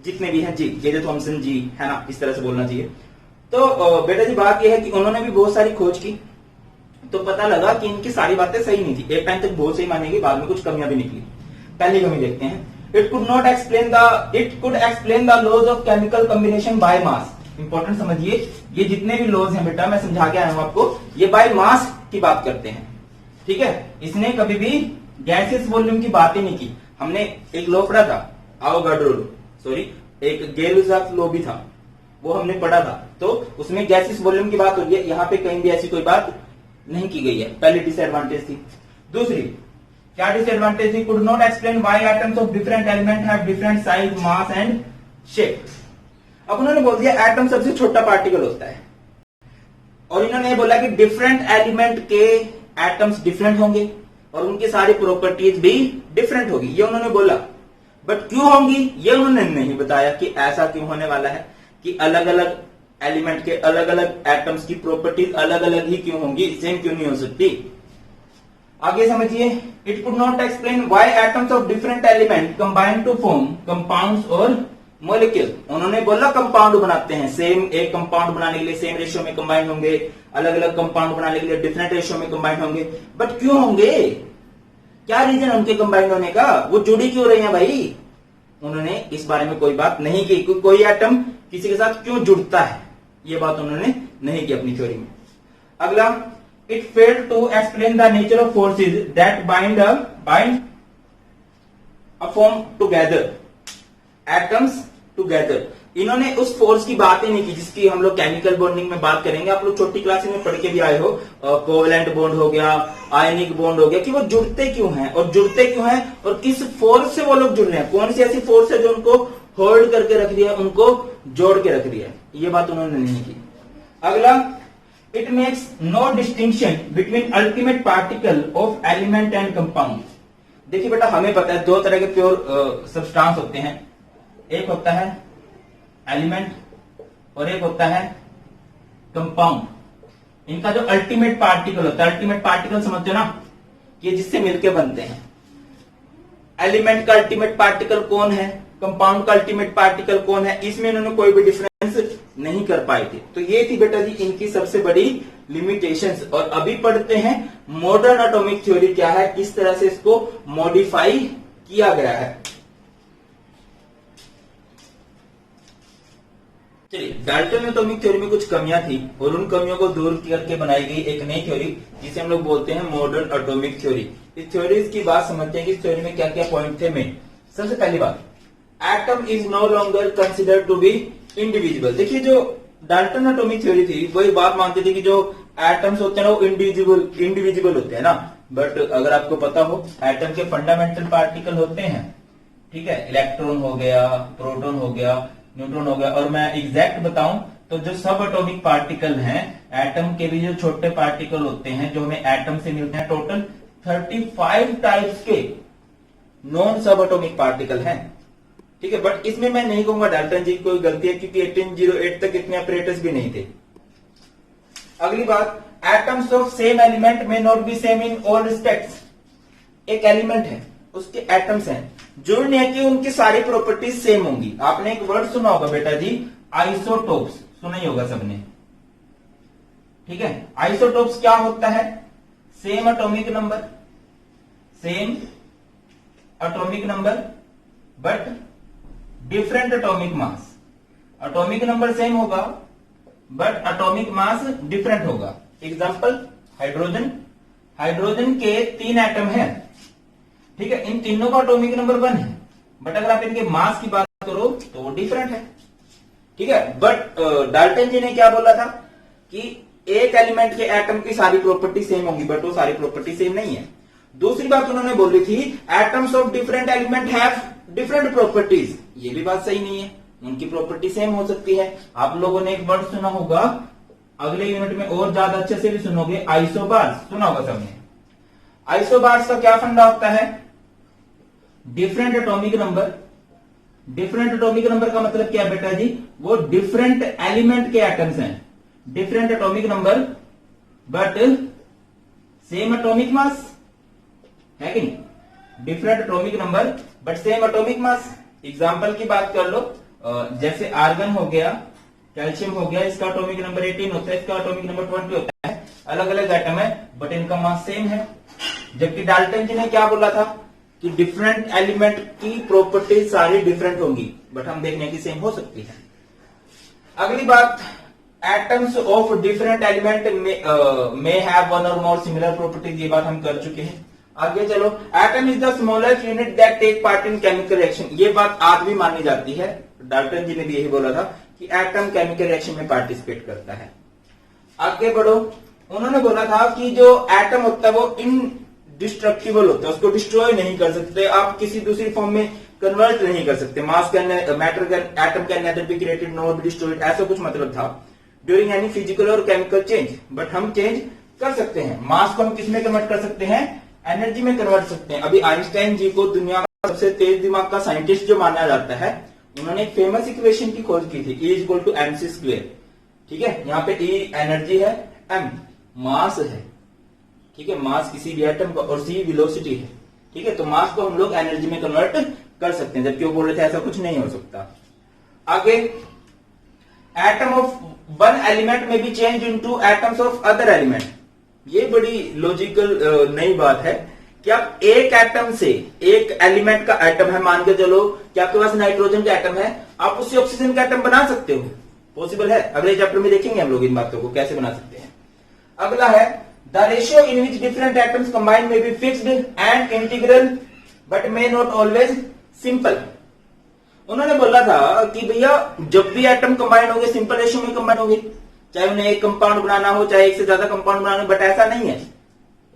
जितने भी हैं जी, जे थॉमसन जी, है ना, इस तरह से बोलना चाहिए। तो बेटा जी बात यह है कि उन्होंने भी बहुत सारी खोज की, तो पता लगा कि इनकी सारी बातें सही नहीं थी। एक टाइम तक बहुत सही मानेगी, बाद में कुछ कमियां भी निकली। पहली कमी देखते हैं, it could explain the laws of chemical combination by mass. Important समझिए, ये जितने भी लॉज हैं बेटा मैं समझा के आया हूं आपको, ये बाय मास की बात करते हैं, ठीक है। इसने कभी भी गैसियस वॉल्यूम की बात ही नहीं की। हमने एक लॉ पढ़ा था, आवोगाड्रो लॉ, सॉरी एक गेलुजाफ लॉ भी था, वो हमने पढ़ा था, तो उसमें गैसियस वॉल्यूम की बात हो रही है। यहाँ पे कहीं भी ऐसी कोई बात नहीं की गई है, पहली डिसएडवांटेज थी। दूसरी क्या डिसएडवांटेज थी, could not explain why atoms of different element have different size, mass and shape. अब उन्होंने बोल दिया एटम सबसे छोटा पार्टिकल होता है, और इन्होंने बोला कि डिफरेंट एलिमेंट के एटम्स डिफरेंट होंगे और उनकी सारी प्रॉपर्टीज भी डिफरेंट होगी, ये उन्होंने बोला। बट क्यों होंगी ये उन्होंने नहीं बताया कि ऐसा क्यों होने वाला है, कि अलग अलग एलिमेंट के अलग अलग एटम्स की प्रॉपर्टीज अलग अलग ही क्यों होंगी, सेम क्यों नहीं हो सकती। आगे समझिए, it could not explain why atoms of different element combine to form compounds और मॉलिक्यूल। उन्होंने बोला कंपाउंड बनाते हैं, सेम एक कंपाउंड बनाने के लिए सेम रेशियो में कंबाइन होंगे, अलग अलग कंपाउंड बनाने के लिए डिफरेंट रेशियो में कंबाइन होंगे। बट क्यों होंगे, क्या रीजन उनके कंबाइन होने का, वो जुड़ी क्यों रही हैं भाई। उन्होंने इस बारे में कोई बात नहीं की, कोई एटम किसी के साथ क्यों जुड़ता है, ये बात उन्होंने नहीं की अपनी थ्योरी में। अगला, it failed to explain the nature of forces that bind a form together atoms together. इन्होंने उस फोर्स की बात ही नहीं की जिसकी हम लोग केमिकल बॉन्डिंग में बात करेंगे। आप लोग छोटी क्लास में पढ़ के भी आए हो, कोवेलेंट बॉन्ड हो गया, आयनिक बॉन्ड हो गया, कि वो जुड़ते क्यों हैं और जुड़ते क्यों हैं और किस फोर्स से वो लोग जुड़ रहे हैं, कौन सी ऐसी फोर्स है जो उनको होल्ड करके रख रही है, उनको जोड़ के रख रही है, ये बात उन्होंने नहीं की। अगला, it makes no distinction between ultimate particle of element and compound. देखिए बेटा हमें पता है दो तरह के प्योर सब्सटेंस होते हैं, एक होता है एलिमेंट और एक होता है कंपाउंड। इनका जो अल्टीमेट पार्टिकल होता है, अल्टीमेट पार्टिकल समझते हो ना, ये जिससे मिलके बनते हैं। एलिमेंट का अल्टीमेट पार्टिकल कौन है, कंपाउंड का अल्टीमेट पार्टिकल कौन है, इसमें इन्होंने कोई भी डिफरेंस नहीं कर पाए थे। तो ये थी बेटा जी इनकी सबसे बड़ी लिमिटेशंस। और अभी पढ़ते हैं मॉडर्न एटॉमिक थ्योरी क्या है, किस तरह से इसको मॉडिफाई किया गया है। चलिए, डाल्टन एटॉमिक थ्योरी में कुछ कमियां थी और उन कमियों को दूर करके बनाई गई एक नई थ्योरी जिसे हम लोग बोलते हैं मॉडर्न एटॉमिक थ्योरी। इस थ्योरीज की बात समझते हैं कि इस थ्योरी में क्या क्या पॉइंट थे मेन। सबसे पहली बात, atom is no longer considered to be individual. देखिए, जो डाल्टन एटॉमिक थ्योरी थी वो एक बात मानती थी कि जो एटम्स होते हैं ना वो इंडिविजुअल होते हैं ना, बट अगर आपको पता हो एटम के फंडामेंटल पार्टिकल होते हैं, ठीक है, इलेक्ट्रॉन हो गया, प्रोटॉन हो गया, न्यूट्रॉन हो गया, और मैं एग्जैक्ट बताऊं तो जो सब एटॉमिक पार्टिकल हैं, एटम के भी जो छोटे पार्टिकल होते हैं जो हमें एटम से मिलते हैं, टोटल 35 टाइप्स के नॉन सब एटॉमिक पार्टिकल हैं, ठीक है। बट इसमें मैं नहीं कहूंगा डाल्टन जी की कोई गलती है, क्योंकि 1808 तक इतने ऑपरेटर्स भी नहीं थे। अगली बात, एटम्स ऑफ सेम एलिमेंट में not be same in all respects. एक एलिमेंट है, उसके एटम्स हैं, जरूरी नहीं है कि उनकी सारी प्रॉपर्टीज सेम होंगी। आपने एक वर्ड सुना होगा बेटा जी, आइसोटोप्स, सुना ही होगा सबने, ठीक है। आइसोटोप्स क्या होता है? Same atomic number but different atomic mass. Atomic number same होगा बट एटॉमिक मास डिफरेंट होगा। एग्जांपल, हाइड्रोजन के 3 एटम हैं, ठीक है, इन तीनों का एटॉमिक नंबर 1 है, बट अगर आप इनके मास की बात करो तो वो डिफरेंट है, ठीक है। बट डाल्टन जी ने क्या बोला था कि एक एलिमेंट के एटम की सारी प्रॉपर्टी सेम होंगी, बट वो सारी प्रॉपर्टी सेम नहीं है। दूसरी बात उन्होंने बोली थी, atoms of different element have different properties. ये भी बात सही नहीं है, उनकी प्रॉपर्टी सेम हो सकती है। आप लोगों ने एक वर्ड सुना होगा, अगले यूनिट में और ज्यादा अच्छे से भी सुनोगे, आइसोबार्स, सुना होगा सबने। आइसोबार्स का क्या फंडा होता है? डिफरेंट एटॉमिक नंबर का मतलब क्या है बेटा जी? वो डिफरेंट एलिमेंट के एटम्स हैं, different atomic number but same atomic mass, है कि नहीं? Different atomic number but same atomic mass. Example की बात कर लो, जैसे आर्गन हो गया, कैल्शियम हो गया, इसका एटॉमिक नंबर 18 होता है, इसका एटॉमिक नंबर 20 होता है, अलग अलग एटम है बट इनका मास सेम है। जबकि डाल्टन जी ने क्या बोला था कि डिफरेंट एलिमेंट की प्रॉपर्टी सारी डिफरेंट होंगी, बट हम देखने की सेम हो सकती है। अगली बात, एटम्स ऑफ डिफरेंट एलिमेंट में हैव वन और मोर सिमिलर प्रॉपर्टीज, ये बात हम कर चुके हैं। आगे चलो, atom is the smallest unit that take part in chemical reaction. ये बात आज भी मानी जाती है, डाल्टन जी ने भी यही बोला था कि एटम केमिकल रिएक्शन में पार्टिसिपेट करता है। आगे बढ़ो, उन्होंने बोला था कि जो एटम होता है वो इनडिस्ट्रक्टिबल होता है, उसको डिस्ट्रॉय नहीं कर सकते, आप किसी दूसरी फॉर्म में कन्वर्ट नहीं कर सकते। मास can matter can atom can nether be created nor be destroyed, ऐसा कुछ मतलब था ड्यूरिंग एनी फिजिकल और केमिकल चेंज। बट हम चेंज कर सकते हैं, मास को हम किस में कन्वर्ट कर सकते हैं? एनर्जी में कन्वर्ट कर सकते हैं। अभी आइंस्टाइन जी को दुनिया का सबसे तेज दिमाग का साइंटिस्ट जो माना जाता है, उन्होंने एक फेमस इक्वेशन की खोज की थी, E = mc², ठीक है। यहाँ पे E एनर्जी है, m मास है, ठीक है, मास किसी भी एटम का, और c वेलोसिटी है, ठीक है। तो मास को हम लोग एनर्जी में कन्वर्ट कर सकते हैं, जबकि वो बोल रहे थे ऐसा कुछ नहीं हो सकता। आगे, एटम ऑफ वन एलिमेंट में B change into atoms of other element. ये बड़ी लॉजिकल नई बात है कि आप एक एटम से, एक एलिमेंट का एटम है, मान के चलो कि आपके पास नाइट्रोजन का एटम है, आप उससे ऑक्सीजन का एटम बना सकते हो, पॉसिबल है। अगले चैप्टर में देखेंगे हम लोग इन बातों को कैसे बना सकते हैं। अगला है, the ratio in which different atoms combine may be fixed and integral but may not always simple. उन्होंने बोला था कि भैया जब भी एटम कंबाइन होंगे सिंपल रेशियो में कंबाइन होंगे, चाहे उन्हें एक कंपाउंड बनाना हो चाहे एक से ज्यादा कंपाउंड बनाना हो, बट ऐसा नहीं है।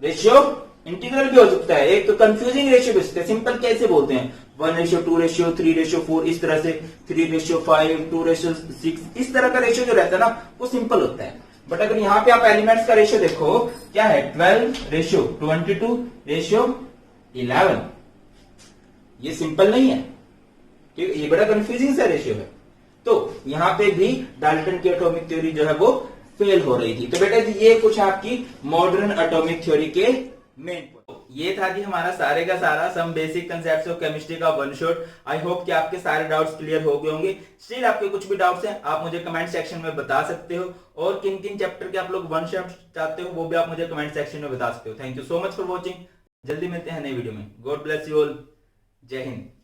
रेशियो इंटीग्रल भी हो सकता है, एक कंफ्यूजिंग रेशियो भी सकते हैं। सिंपल कैसे बोलते हैं? 1:2, 3:4, इस तरह से 3:5, 2:6, इस तरह का रेशियो जो रहता है ना वो सिंपल होता है। बट अगर यहाँ पे आप एलिमेंट्स का रेशियो देखो, क्या है? 12:22:11, ये सिंपल नहीं है, ठीक है, ये बड़ा कंफ्यूजिंग सा रेशियो है। तो यहाँ पे भी डाल्टन की एटॉमिक थ्योरी जो है वो फेल हो रही थी। तो बेटा जी ये कुछ आपकी मॉडर्न एटॉमिक थ्योरी के मेन पॉइंट। ये था जी हमारा सारे का सारा some basic concepts of chemistry का वन शॉट। आई होप कि आपके सारे डाउट्स क्लियर हो गए होंगे। स्टिल आपके कुछ भी डाउट्स हैं आप मुझे कमेंट सेक्शन में बता सकते हो, और किन किन चैप्टर के आप लोग वन शॉट चाहते हो वो भी आप मुझे कमेंट सेक्शन में बता सकते हो। Thank you so much for watching. जल्दी मिलते हैं नई वीडियो में। God bless you all. जय हिंद।